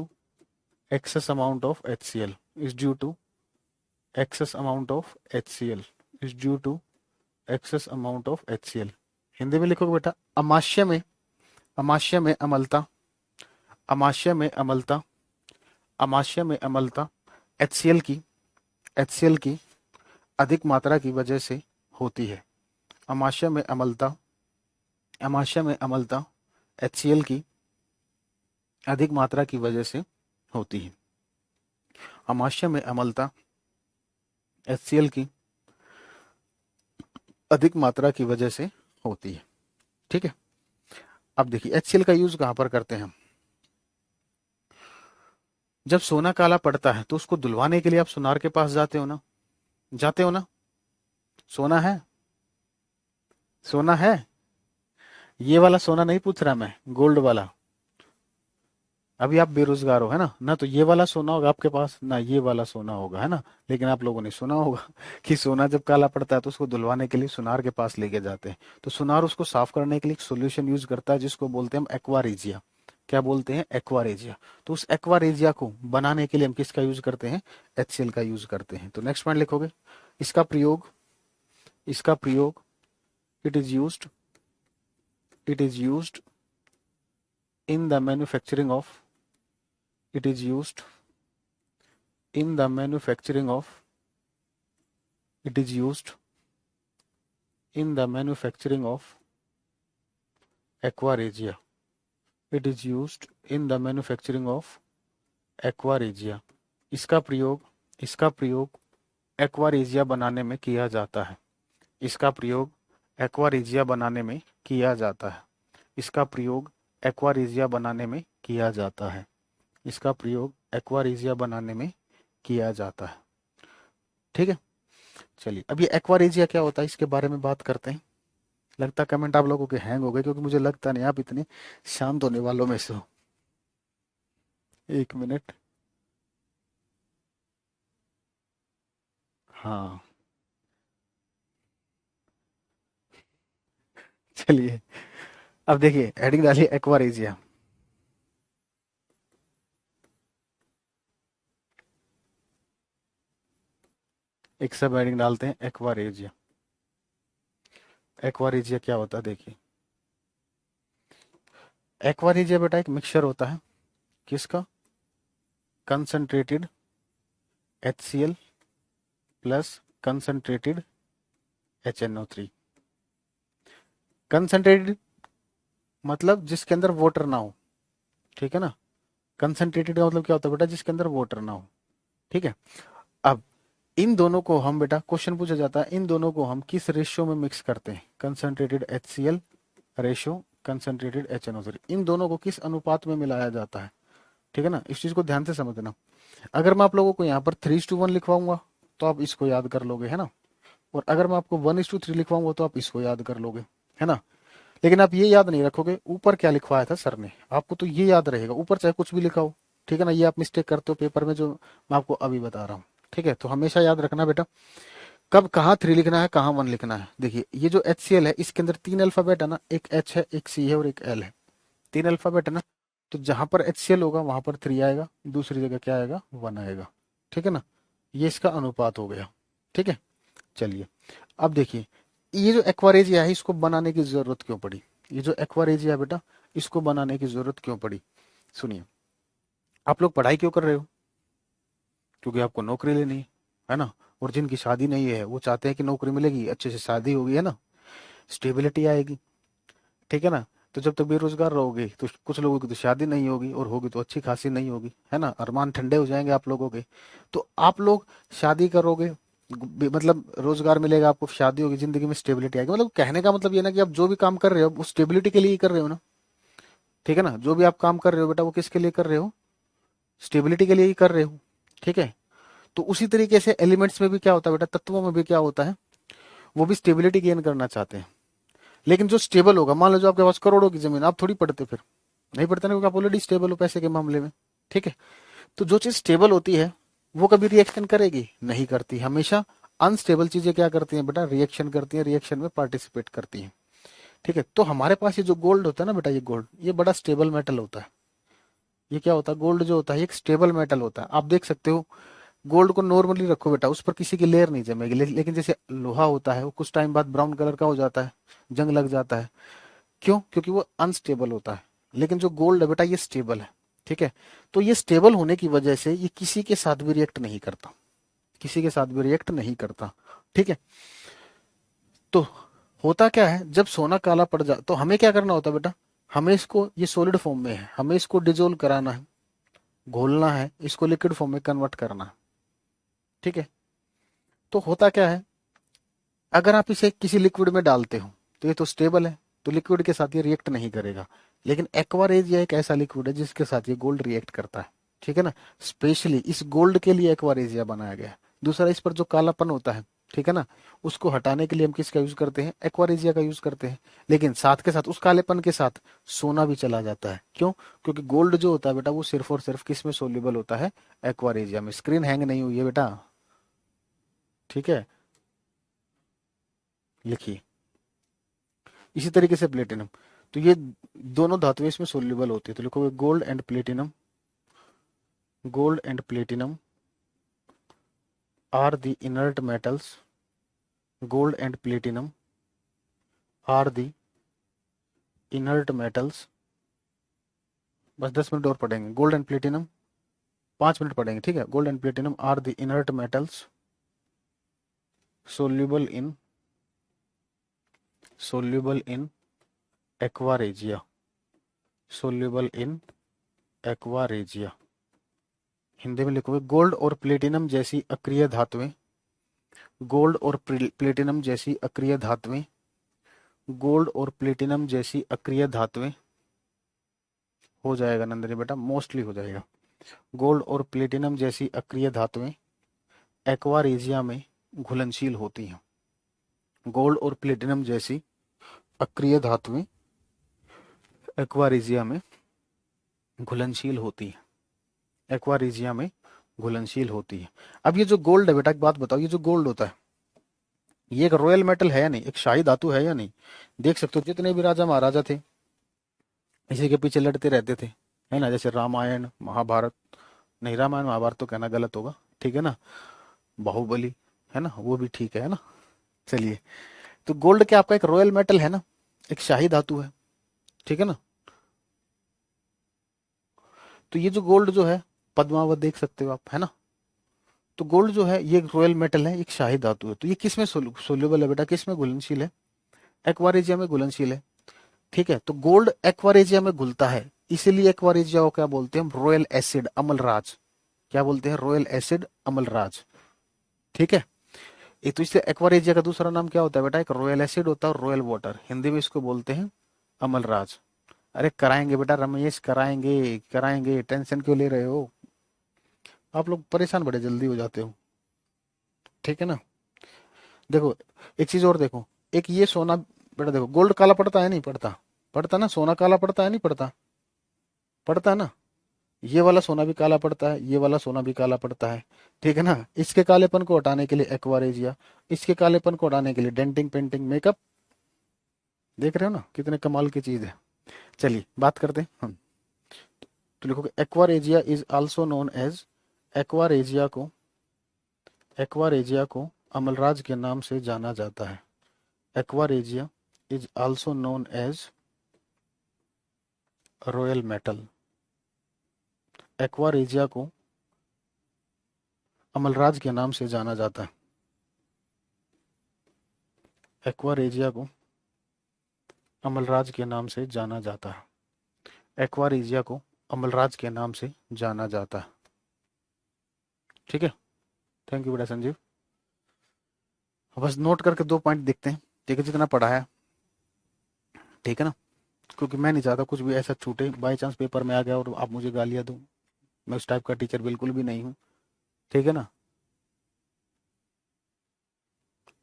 Speaker 1: excess amount of HCl, is due to excess amount of HCl, is due to excess amount of HCl। Hindi में लिखोगे बेटा, अमाशय में, अमाशय में अम्लता, अमाशय में अम्लता, अमाशय में अम्लता HCl की, HCl की अधिक मात्रा की वजह से होती है। अमाशय में अम्लता, अमाशय में अम्लता HCl की अधिक मात्रा की वजह से होती है। अमाशय में अम्लता HCl की अधिक मात्रा की वजह से होती है। ठीक है, अब देखिए HCl का यूज कहां पर करते हैं हम, जब सोना काला पड़ता है तो उसको धुलवाने के लिए आप सुनार के पास जाते हो ना, जाते हो ना, सोना है, सोना है, ये वाला सोना नहीं पूछ रहा मैं, गोल्ड वाला। अभी आप बेरोजगार हो, है ना तो ये वाला सोना होगा आपके पास, ना ये वाला सोना होगा, है ना। लेकिन आप लोगों ने सुना होगा कि सोना जब काला पड़ता है तो उसको धुलवाने के लिए सुनार के पास लेके जाते हैं। तो सुनार उसको साफ करने के लिए एक सोल्यूशन यूज करता है जिसको बोलते हैं हम एक्वारेजिया। क्या बोलते हैं, एक्वारेजिया। तो उस एक्वारेजिया को बनाने के लिए हम किसका यूज करते हैं, HCl का यूज करते हैं। तो नेक्स्ट पॉइंट लिखोगे, इसका प्रयोग, इसका प्रयोग, it is used, it is used in the manufacturing of, it is used in the manufacturing of, it is used in the manufacturing of aquaregia, it is used in the manufacturing of aquaregia। इसका प्रयोग, इसका प्रयोग aqua regia बनाने में किया जाता है। इसका प्रयोग एक्वारेजिया बनाने में किया जाता है। इसका प्रयोग एक्वारेजिया बनाने में किया जाता है। इसका प्रयोग एक्वारेजिया बनाने में किया जाता है। ठीक है, चलिए अब ये एक्वारेजिया क्या होता है इसके बारे में बात करते हैं। लगता कमेंट आप लोगों के हैंग हो गए, क्योंकि मुझे लगता नहीं आप इतने शांत होने वालों में से हो। एक मिनट, हाँ चलिए अब देखिए हेडिंग डालिए एक्वारेजिया। एक सब हेडिंग डालते हैं एक्वारेजिया। एक्वारेजिया क्या होता है देखिए, एक्वारेजिया बेटा एक मिक्सचर होता है किसका, concentrated HCl plus concentrated HNO3। Concentrated मतलब जिसके अंदर वाटर ना हो, ठीक है ना। कंसंट्रेटेड का मतलब क्या होता है बेटा, जिसके अंदर वाटर ना हो। ठीक है, अब इन दोनों को हम बेटा, क्वेश्चन पूछा जाता है इन दोनों को हम किस रेशियो में मिक्स करते हैं, concentrated HCl ratio concentrated HNO3, इन दोनों को किस अनुपात में मिलाया जाता है। ठीक है ना, इस चीज को ध्यान से समझना। अगर मैं आप लोगों को यहाँ पर 3:1 लिखवाऊंगा तो आप इसको याद कर लोगे, है ना। और अगर मैं आपको 1:3 लिखवाऊंगा तो आप इसको याद कर लोगे, है ना। लेकिन आप ये याद नहीं रखोगे ऊपर क्या लिखवाया था सर ने, आपको तो ये याद रहेगा, ऊपर चाहे कुछ भी लिखा हो। ठीक है ना, ये आप मिस्टेक करते हो पेपर में जो मैं आपको अभी बता रहा हूँ। ठीक है, तो हमेशा याद रखना बेटा, कब कहाँ 3 लिखना है, कहाँ 1 लिखना है। देखिए ये जो HCl है इसके अंदर 3 अल्फाबेट है ना, एक H है, एक C है और एक L है। 3 अल्फाबेट है ना, तो जहां पर HCl होगा वहां पर 3 आएगा, दूसरी जगह क्या आएगा, 1 आएगा। ठीक है ना, ये इसका अनुपात हो गया। ठीक है, चलिए अब देखिए ये जो एक्वारेजिया है इसको बनाने की जरूरत क्यों पड़ी, ये जो एक्वारेजिया बेटा इसको बनाने की जरूरत क्यों पड़ी। सुनिए, आप लोग पढ़ाई क्यों कर रहे हो, क्योंकि आपको नौकरी लेनी है ना। और जिनकी शादी नहीं है वो चाहते हैं कि नौकरी मिलेगी, अच्छे से शादी होगी, है ना, स्टेबिलिटी आएगी। ठीक है ना, तो जब तक बेरोजगार रहोगे तो कुछ लोगों की तो शादी नहीं होगी, और होगी तो अच्छी खासी नहीं होगी, है ना, अरमान ठंडे हो जाएंगे आप लोगों के। तो आप लोग शादी करोगे, मतलब रोजगार मिलेगा आपको, शादी होगी, जिंदगी में स्टेबिलिटी आएगी। मतलब कहने का मतलब ये ना कि आप जो भी काम कर रहे हो वो स्टेबिलिटी के लिए ही कर रहे हो ना। ठीक है ना। जो भी आप काम कर रहे हो बेटा वो किसके लिए कर रहे हो, स्टेबिलिटी के लिए ही कर रहे हो। ठीक है। तो उसी तरीके से एलिमेंट्स में भी क्या होता है बेटा, तत्वों में भी क्या होता है, वो भी स्टेबिलिटी गेन करना चाहते हैं। लेकिन जो स्टेबल होगा, मान लो जो आपके पास करोड़ों की जमीन, आप थोड़ी पढ़ते, फिर नहीं पढ़ते ना, क्योंकि आप ऑलरेडी स्टेबल हो पैसे के मामले में। ठीक है। तो जो चीज स्टेबल होती है वो कभी रिएक्शन करेगी नहीं करती, हमेशा अनस्टेबल चीजें क्या करती हैं बेटा, रिएक्शन करती हैं, रिएक्शन में पार्टिसिपेट करती हैं। ठीक है। तो हमारे पास ये जो गोल्ड होता है ना बेटा, ये गोल्ड ये बड़ा स्टेबल मेटल होता है। ये क्या होता है, गोल्ड जो होता है एक स्टेबल मेटल होता है। आप देख सकते हो गोल्ड को नॉर्मली रखो बेटा, उस पर किसी की लेयर नहीं जमेगी, लेकिन जैसे लोहा होता है वो कुछ टाइम बाद ब्राउन कलर का हो जाता है, जंग लग जाता है। क्यों, क्योंकि वो अनस्टेबल होता है। लेकिन जो गोल्ड है बेटा ये स्टेबल है। ठीक है। तो ये स्टेबल होने की वजह से ये किसी के साथ भी रिएक्ट नहीं करता, किसी के साथ भी रिएक्ट नहीं करता। ठीक है। तो होता क्या है, जब सोना काला पड़ जा तो हमें क्या करना होता है बेटा, हमें इसको, ये सॉलिड फॉर्म में है, हमें इसको डिजोल्व कराना है, घोलना है, इसको लिक्विड फॉर्म में कन्वर्ट करना है। ठीक है। तो होता क्या है, अगर आप इसे किसी लिक्विड में डालते हो तो ये तो स्टेबल है, तो लिक्विड के साथ ये रिएक्ट नहीं करेगा। लेकिन एक्वारेजिया एक ऐसा लिक्विड है जिसके साथ ये गोल्ड रिएक्ट करता है। ठीक है ना। स्पेशली इस गोल्ड के लिए एक्वारेजिया बनाया गया है। दूसरा, इस पर जो कालापन होता है, ठीक है ना, उसको हटाने के लिए हम किसका यूज करते हैं, एक्वारेजिया का यूज करते हैं। लेकिन साथ के साथ उस कालेपन के साथ सोना भी चला जाता है। क्यों, क्योंकि गोल्ड जो होता है बेटा वो सिर्फ और सिर्फ किस में सोल्यूबल होता है, एक्वारेजिया में। स्क्रीन हैंग नहीं हुई है बेटा, ठीक है, लिखिए। इसी तरीके से प्लेटिनम, तो ये दोनों धातुएं इसमें सोल्यूबल होती है। तो लिखोगे gold and platinum, gold and platinum are the inert metals, gold and platinum are the inert metals. बस 10 मिनट और पढ़ेंगे गोल्ड एंड प्लेटिनम, 5 मिनट पढ़ेंगे, ठीक है। Gold and platinum are the inert metals soluble in, soluble in aqua regia, soluble in aqua regia. Hindi में लिखोगे gold और platinum जैसी अक्रिय धातुएं, गोल्ड और प्लेटिनम जैसी अक्रिय धातुएं, गोल्ड और प्लेटिनम जैसी अक्रिय धातुएं, हो जाएगा नंदनी बेटा, मोस्टली हो जाएगा। गोल्ड और प्लेटिनम जैसी अक्रिय धातुएं एक्वारेजिया में घुलनशील होती हैं। गोल्ड और प्लेटिनम जैसी अक्रिय धातुएं एक्वारेजिया में घुलनशील होती है, एक्वारेजिया में घुलनशील होती है। अब ये जो गोल्ड है बेटा, एक बात बताओ, ये जो गोल्ड होता है ये एक रॉयल मेटल है या नहीं, एक शाही धातु है या नहीं। देख सकते हो जितने भी राजा महाराजा थे इसी के पीछे लड़ते रहते थे, है ना। जैसे रामायण महाभारत, नहीं रामायण महाभारत तो कहना गलत होगा, ठीक है ना, बाहुबली, है ना, वो भी ठीक है ना। चलिए, तो गोल्ड क्या आपका एक रॉयल मेटल है ना, एक शाही धातु है, ठीक है ना। तो ये जो गोल्ड जो है, पद्मावत देख सकते हो आप, है ना। तो गोल्ड जो है ये एक रॉयल मेटल है, एक शाही धातु है। तो ये किस में सोल्यूबल है बेटा, किस में घुलनशील है, एक्वारेजिया में घुलनशील है। ठीक है। तो गोल्ड एक्वारेजिया में घुलता है, इसीलिए एक्वारेजिया को क्या बोलते हैं हम, रॉयल एसिड अमलराज। क्या बोलते हैं, रॉयल एसिड अमलराज। ठीक है। ये तो इससे एक्वारेजिया का दूसरा नाम क्या होता है बेटा, एक रॉयल एसिड होता है और रॉयल वाटर, हिंदी में इसको बोलते हैं अमलराज। अरे कराएंगे बेटा रमेश, कराएंगे कराएंगे, टेंशन क्यों ले रहे हो, आप लोग परेशान बड़े जल्दी हो जाते हो। ठीक है ना। देखो एक चीज और देखो, एक ये सोना बेटा, देखो गोल्ड काला पड़ता है नहीं पड़ता, पड़ता ना, सोना काला पड़ता है नहीं पड़ता, पड़ता है ना। ये वाला सोना भी काला पड़ता है, ये वाला सोना भी काला पड़ता है, ठीक है ना। इसके कालेपन को हटाने के लिए एक्वारेजिया, इसके कालेपन को हटाने के लिए डेंटिंग पेंटिंग मेकअप। देख रहे हो ना कितने कमाल की चीज है। चलिए बात करते हैं हम। तो लिखोगे aqua regia is also known as, aqua regia को, एक्वारेजिया को अमलराज के नाम से जाना जाता है। Aqua regia is also known as royal metal, aqua regia को अमलराज के नाम से जाना जाता है। एक्वारेजिया को अमलराज के नाम से जाना जाता है, एक्वारेजिया को अमलराज के नाम से जाना जाता है। ठीक है। थैंक यू बेटा संजीव। बस नोट करके 2 पॉइंट देखते हैं, ठीक है, जितना पढ़ा है, ठीक है ना। क्योंकि मैं नहीं चाहता कुछ भी ऐसा छूटे, बाई चांस पेपर में आ गया और आप मुझे गालियां दो। मैं उस टाइप का टीचर बिल्कुल भी नहीं हूँ। ठीक है ना।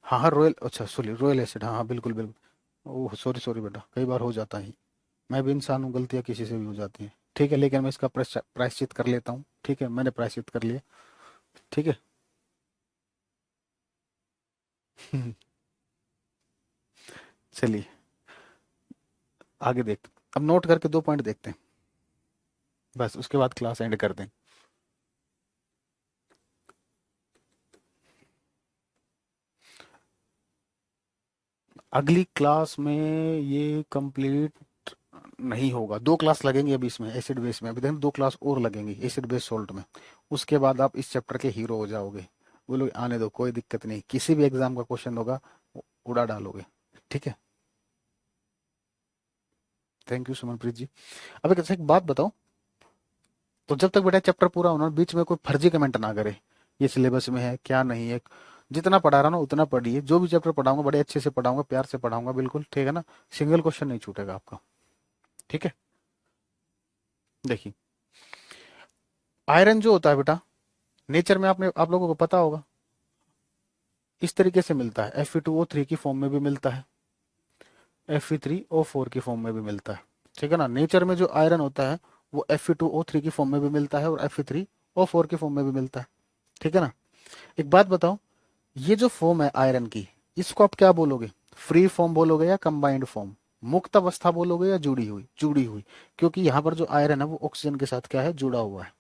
Speaker 1: हाँ हाँ, रॉयल, अच्छा सॉरी, रॉयल एसिड, हाँ हाँ बिल्कुल बिल्कुल। ओह सॉरी सॉरी बेटा, कई बार हो जाता है। मैं भी इंसान हूँ, गलतियाँ किसी से भी हो जाती हैं। ठीक है, लेकिन मैं इसका प्रायश्चित कर लेता हूँ। ठीक है, मैंने प्रायश्चित कर लिया। ठीक है। चलिए आगे देखते हैं। अब नोट करके 2 पॉइंट देखते हैं, बस उसके बाद क्लास एंड कर दें। अगली क्लास में ये कंप्लीट नहीं होगा, 2 क्लास लगेंगे अभी इसमें, एसिड बेस में अभी देखो 2 क्लास और लगेंगी एसिड बेस सोल्ट में। उसके बाद आप इस चैप्टर के हीरो हो जाओगे। बोलो आने दो, कोई दिक्कत नहीं, किसी भी एग्जाम का क्वेश्चन होगा उड़ा डालोगे। ठीक है। थैंक यू सुमनप्रीत जी। अब एक बात बताओ, तो जब तक बेटा चैप्टर पूरा होना, बीच में कोई फर्जी कमेंट ना करे ये सिलेबस में है क्या नहीं है। जितना पढ़ा रहा ना उतना पढ़िए, जो भी चैप्टर पढ़ाऊंगा बड़े अच्छे से पढ़ाऊंगा, प्यार से पढ़ाऊंगा बिल्कुल, ठीक है ना। सिंगल क्वेश्चन नहीं छूटेगा आपका। ठीक है। देखिए, आयरन जो होता है बेटा, नेचर में आपने आप लोगों को पता होगा, इस तरीके से मिलता है, Fe2O3 की फॉर्म में भी मिलता है, Fe3O4 की फॉर्म में भी मिलता है। ठीक है ना। नेचर में जो आयरन होता है वो Fe2O3 की फॉर्म में भी मिलता है और Fe3O4 की फॉर्म में भी मिलता है। ठीक है ना। एक बात बताओ, ये जो फॉर्म है आयरन की, इसको आप क्या बोलोगे? फ्री फॉर्म बोलोगे या कंबाइंड फॉर्म? मुक्त अवस्था बोलोगे या जुड़ी हुई? जुड़ी हुई, क्योंकि यहाँ पर जो आयरन है वो ऑक्सीजन के साथ क्या है, जुड़ा हुआ है।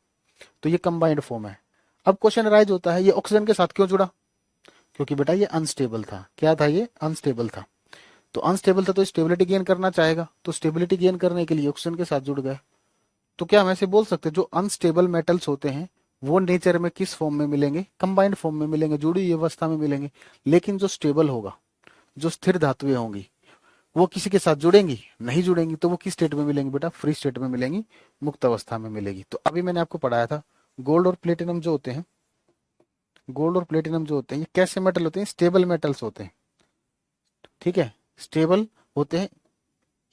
Speaker 1: तो ये कंबाइंड फॉर्म है। अब क्वेश्चन राइज होता है, ये ऑक्सीजन के साथ क्यों जुड़ा? क्योंकि बेटा ये अनस्टेबल था। क्या था ये? अनस्टेबल था। तो अनस्टेबल था तो स्टेबिलिटी गेन करना चाहेगा, तो स्टेबिलिटी गेन करने के लिए ऑक्सीजन के साथ जुड़ गया। तो क्या हम ऐसे बोल सकते हैं जो अनस्टेबल मेटल्स होते हैं वो नेचर में किस फॉर्म में मिलेंगे? कंबाइंड फॉर्म में मिलेंगे, जुड़ी हुई अवस्था में मिलेंगे। लेकिन जो स्टेबल होगा, जो स्थिर धातुएं होंगी, वो किसी के साथ जुड़ेंगी? नहीं जुड़ेंगी। तो वो किस स्टेट में मिलेंगी बेटा? फ्री स्टेट में मिलेंगी, मुक्त अवस्था में मिलेगी। तो अभी मैंने आपको पढ़ाया था, गोल्ड और प्लेटिनम जो होते हैं, गोल्ड और प्लेटिनम जो होते हैं ये कैसे मेटल होते हैं? स्टेबल मेटल्स होते हैं। ठीक है, स्टेबल होते हैं,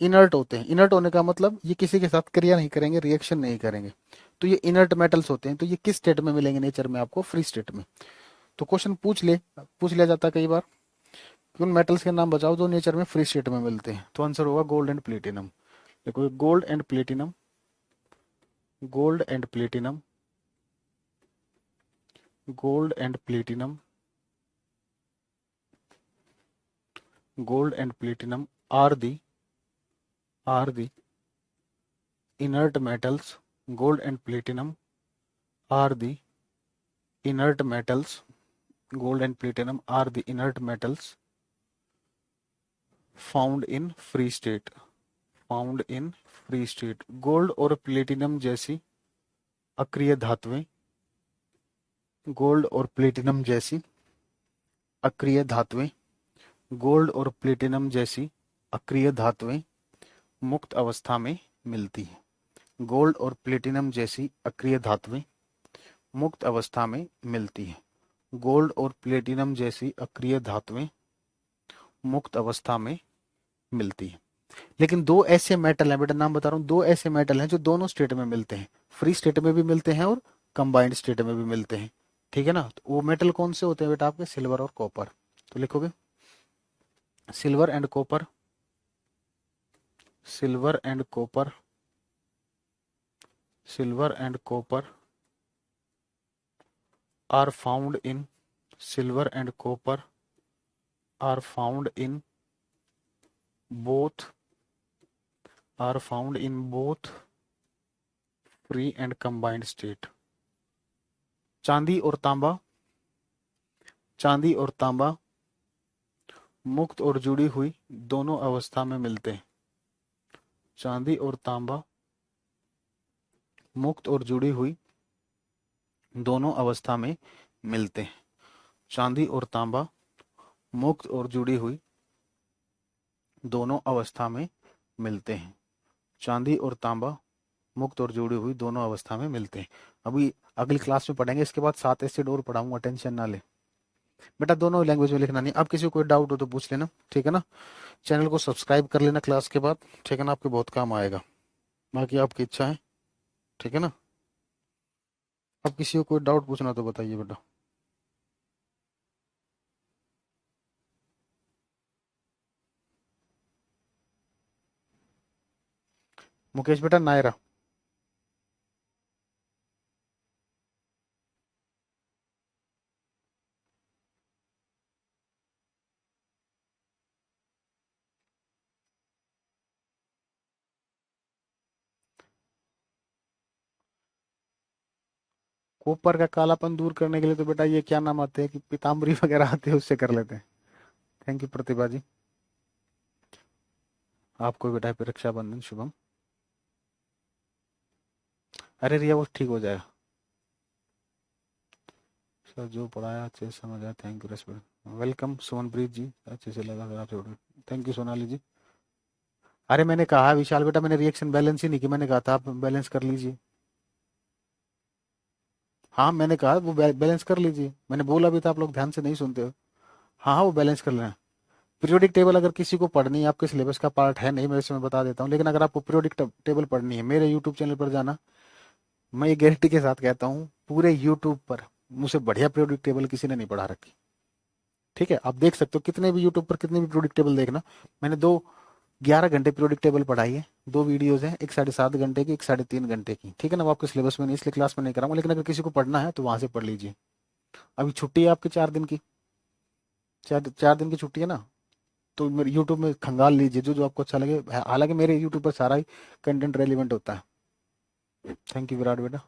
Speaker 1: इनर्ट होते हैं। इनर्ट होने का मतलब ये किसी के साथ क्रिया नहीं करेंगे, रिएक्शन नहीं करेंगे। तो ये इनर्ट मेटल्स होते हैं। तो ये किस स्टेट में मिलेंगे नेचर में आपको? फ्री स्टेट में। तो क्वेश्चन पूछ लिया जाता है कई बार कि उन मेटल्स के नाम बताओ जो नेचर में फ्री स्टेट में मिलते हैं। तो आंसर होगा गोल्ड एंड प्लेटिनम। देखो, gold and platinum, gold and platinum, gold and platinum, gold and platinum are the inert metals. Gold and platinum are the inert metals. Gold and platinum are the inert metals found in free state. Found in free state. Gold और platinum जैसी अक्रिय धातुएं, gold और platinum जैसी अक्रिय धातुएं, gold और platinum जैसी अक्रिय धातुएं मुक्त अवस्था में मिलती हैं। गोल्ड और प्लेटिनम जैसी अक्रिय धातुएं मुक्त अवस्था में मिलती हैं। गोल्ड और प्लेटिनम जैसी अक्रिय धातुएं मुक्त अवस्था में मिलती हैं। लेकिन दो ऐसे मेटल हैं बेटा, नाम बता रहा हूँ, दो ऐसे मेटल हैं जो दोनों स्टेट में मिलते हैं, फ्री स्टेट में भी मिलते हैं और कंबाइंड स्टेट में भी मिलते हैं। ठीक है ना। तो वो मेटल कौन से होते हैं बेटा? आपके सिल्वर और कॉपर। तो लिखोगे silver and copper, silver and copper, silver and copper are found in, silver and copper are found in both, are found in both free and combined state. चांदी और तांबा, चांदी और तांबा मुक्त और जुड़ी हुई दोनों अवस्था में मिलते हैं। चांदी और तांबा मुक्त और जुड़ी हुई दोनों अवस्था में मिलते हैं। चांदी और तांबा मुक्त और जुड़ी हुई दोनों अवस्था में मिलते हैं। चांदी और तांबा मुक्त और जुड़ी हुई दोनों अवस्था में मिलते हैं। अभी अगली क्लास में पढ़ेंगे, इसके बाद 7 एसिड और पढ़ाऊंगा, टेंशन ना ले। बेटा दोनों लैंग्वेज में लिखना नहीं। अब किसी को कोई डाउट हो तो पूछ लेना, ठीक है ना। चैनल को सब्सक्राइब कर लेना क्लास के बाद, ठीक है ना, आपके बहुत काम आएगा। बाकी आपकी इच्छा है, ठीक है ना। अब किसी को कोई डाउट पूछना तो बताइए बेटा। मुकेश बेटा, नायरा। कोपर का कालापन दूर करने के लिए तो बेटा ये क्या नाम आते हैं कि पीताम्बरी वगैरह आते हैं, उससे कर लेते हैं। थैंक यू प्रतिभा जी। आपको बेटा हैप्पी रक्षाबंधन शुभम। अरे रिया वो ठीक हो जाएगा। सर जो पढ़ाया अच्छे से समझ आया, thank you respect welcome Sumanpreet ji, अच्छे से लगा सर आपसे। Thank you Sonali ji. अरे मैंने कहा विशाल बेटा, मैंने रिएक्शन बैलेंस ही नहीं की, मैंने कहा था आप बैलेंस कर लीजिए। हाँ मैंने कहा वो बैलेंस कर लीजिए, मैंने बोला भी था, आप लोग ध्यान से नहीं सुनते हो। हाँ हाँ वो बैलेंस कर लेना। पीरियोडिक टेबल अगर किसी को पढ़नी है, आपके सिलेबस का पार्ट है नहीं, मैं इसमें बता देता हूँ, लेकिन अगर आपको पीरियोडिक टेबल पढ़नी है मेरे यूट्यूब चैनल पर जाना। मैं ये गारंटी के साथ कहता हूँ, पूरे यूट्यूब पर मुझसे बढ़िया पीरियोडिक टेबल किसी ने नहीं पढ़ा रखी। ठीक है, आप देख सकते हो कितने भी यूट्यूब पर कितने भी पीरियोडिक टेबल देखना। मैंने दो 11 घंटे पीरियोडिक टेबल पढ़ाई है। दो वीडियोज हैं, एक 7.5 घंटे की, एक 3.5 घंटे की, ठीक है ना। वो आपके सिलेबस में नहीं, इसलिए क्लास में नहीं कराऊंगा, लेकिन अगर किसी को पढ़ना है तो वहां से पढ़ लीजिए। अभी छुट्टी है आपकी 4 दिन की, 4 दिन की छुट्टी है ना। तो मेरे यूट्यूब में खंगाल लीजिए जो जो आपको अच्छा लगे। हालांकि मेरे यूट्यूब पर सारा ही कंटेंट रेलिवेंट होता है। थैंक यू विराट बेटा।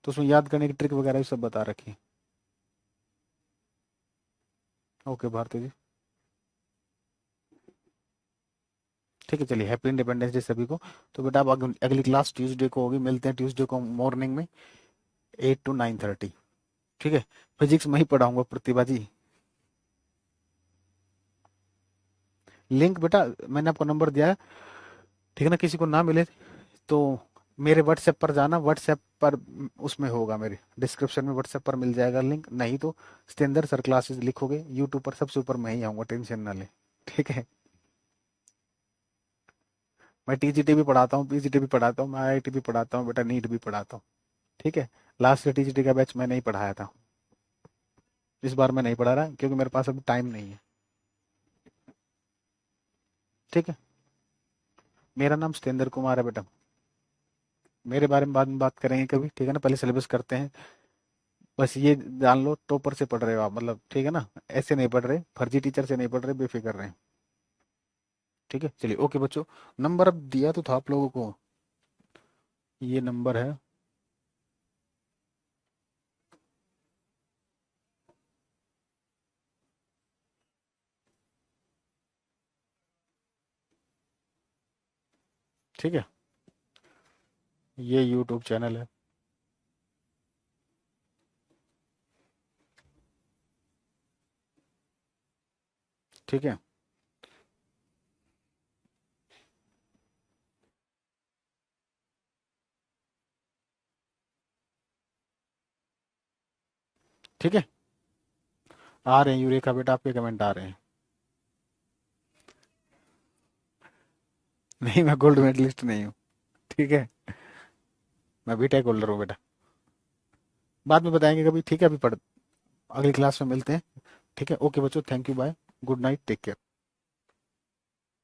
Speaker 1: तो उसमें याद करने की ट्रिक वगैरह भी सब बता रखी है। ओके भारती जी। ठीक है चलिए, हैप्पी इंडिपेंडेंस डे सभी को। तो बेटा अब अगली क्लास ट्यूसडे को होगी, मिलते हैं ट्यूसडे को मॉर्निंग में 8 to 9:30। ठीक है। फिजिक्स में ही पढ़ाऊंगा प्रतिभा जी। लिंक बेटा मैंने आपको नंबर दिया है, ठीक है ना। किसी को ना मिले तो मेरे व्हाट्सएप पर जाना, व्हाट्सएप पर उसमें होगा, मेरे डिस्क्रिप्शन में व्हाट्सएप पर मिल जाएगा लिंक। नहीं तो सतेंद्र सर क्लासेस लिखोगे यूट्यूब पर, सबसे ऊपर मैं ही आऊंगा, टेंशन ना ले। ठीक है। मैं टीजीटी भी पढ़ाता हूँ, पीजीटी भी पढ़ाता हूँ, मैं आईआईटी भी पढ़ाता हूँ बेटा, नीट भी पढ़ाता हूँ। ठीक है। लास्ट टीजीटी का बैच मैंने ही पढ़ाया था। इस बार मैं नहीं पढ़ा रहा क्योंकि मेरे पास अभी टाइम नहीं है। ठीक है। मेरा नाम सतेंद्र कुमार है बेटा। मेरे बारे में बाद में बात करेंगे कभी, ठीक है ना। पहले सिलेबस करते हैं। बस ये जान लो, टॉपर से पढ़ रहे हो आप, मतलब ठीक है ना। ऐसे नहीं पढ़ रहे, फर्जी टीचर से नहीं पढ़ रहे, बेफिक्र रहे। ठीक है चलिए, ओके बच्चों। नंबर अब दिया तो था आप लोगों को, ये नंबर है। ठीक है, ये यूट्यूब चैनल है। ठीक है। ठीक है, आ रहे हैं यूरेका बेटा, आपके कमेंट आ रहे हैं। नहीं मैं गोल्ड मेडलिस्ट नहीं हूँ। ठीक है। मैं बीटेक होल्डर हूँ बेटा। बाद में बताएंगे कभी, ठीक है। अभी पढ़, अगली क्लास में मिलते हैं। ठीक है, ओके बच्चों, thank you, bye, good night, take care.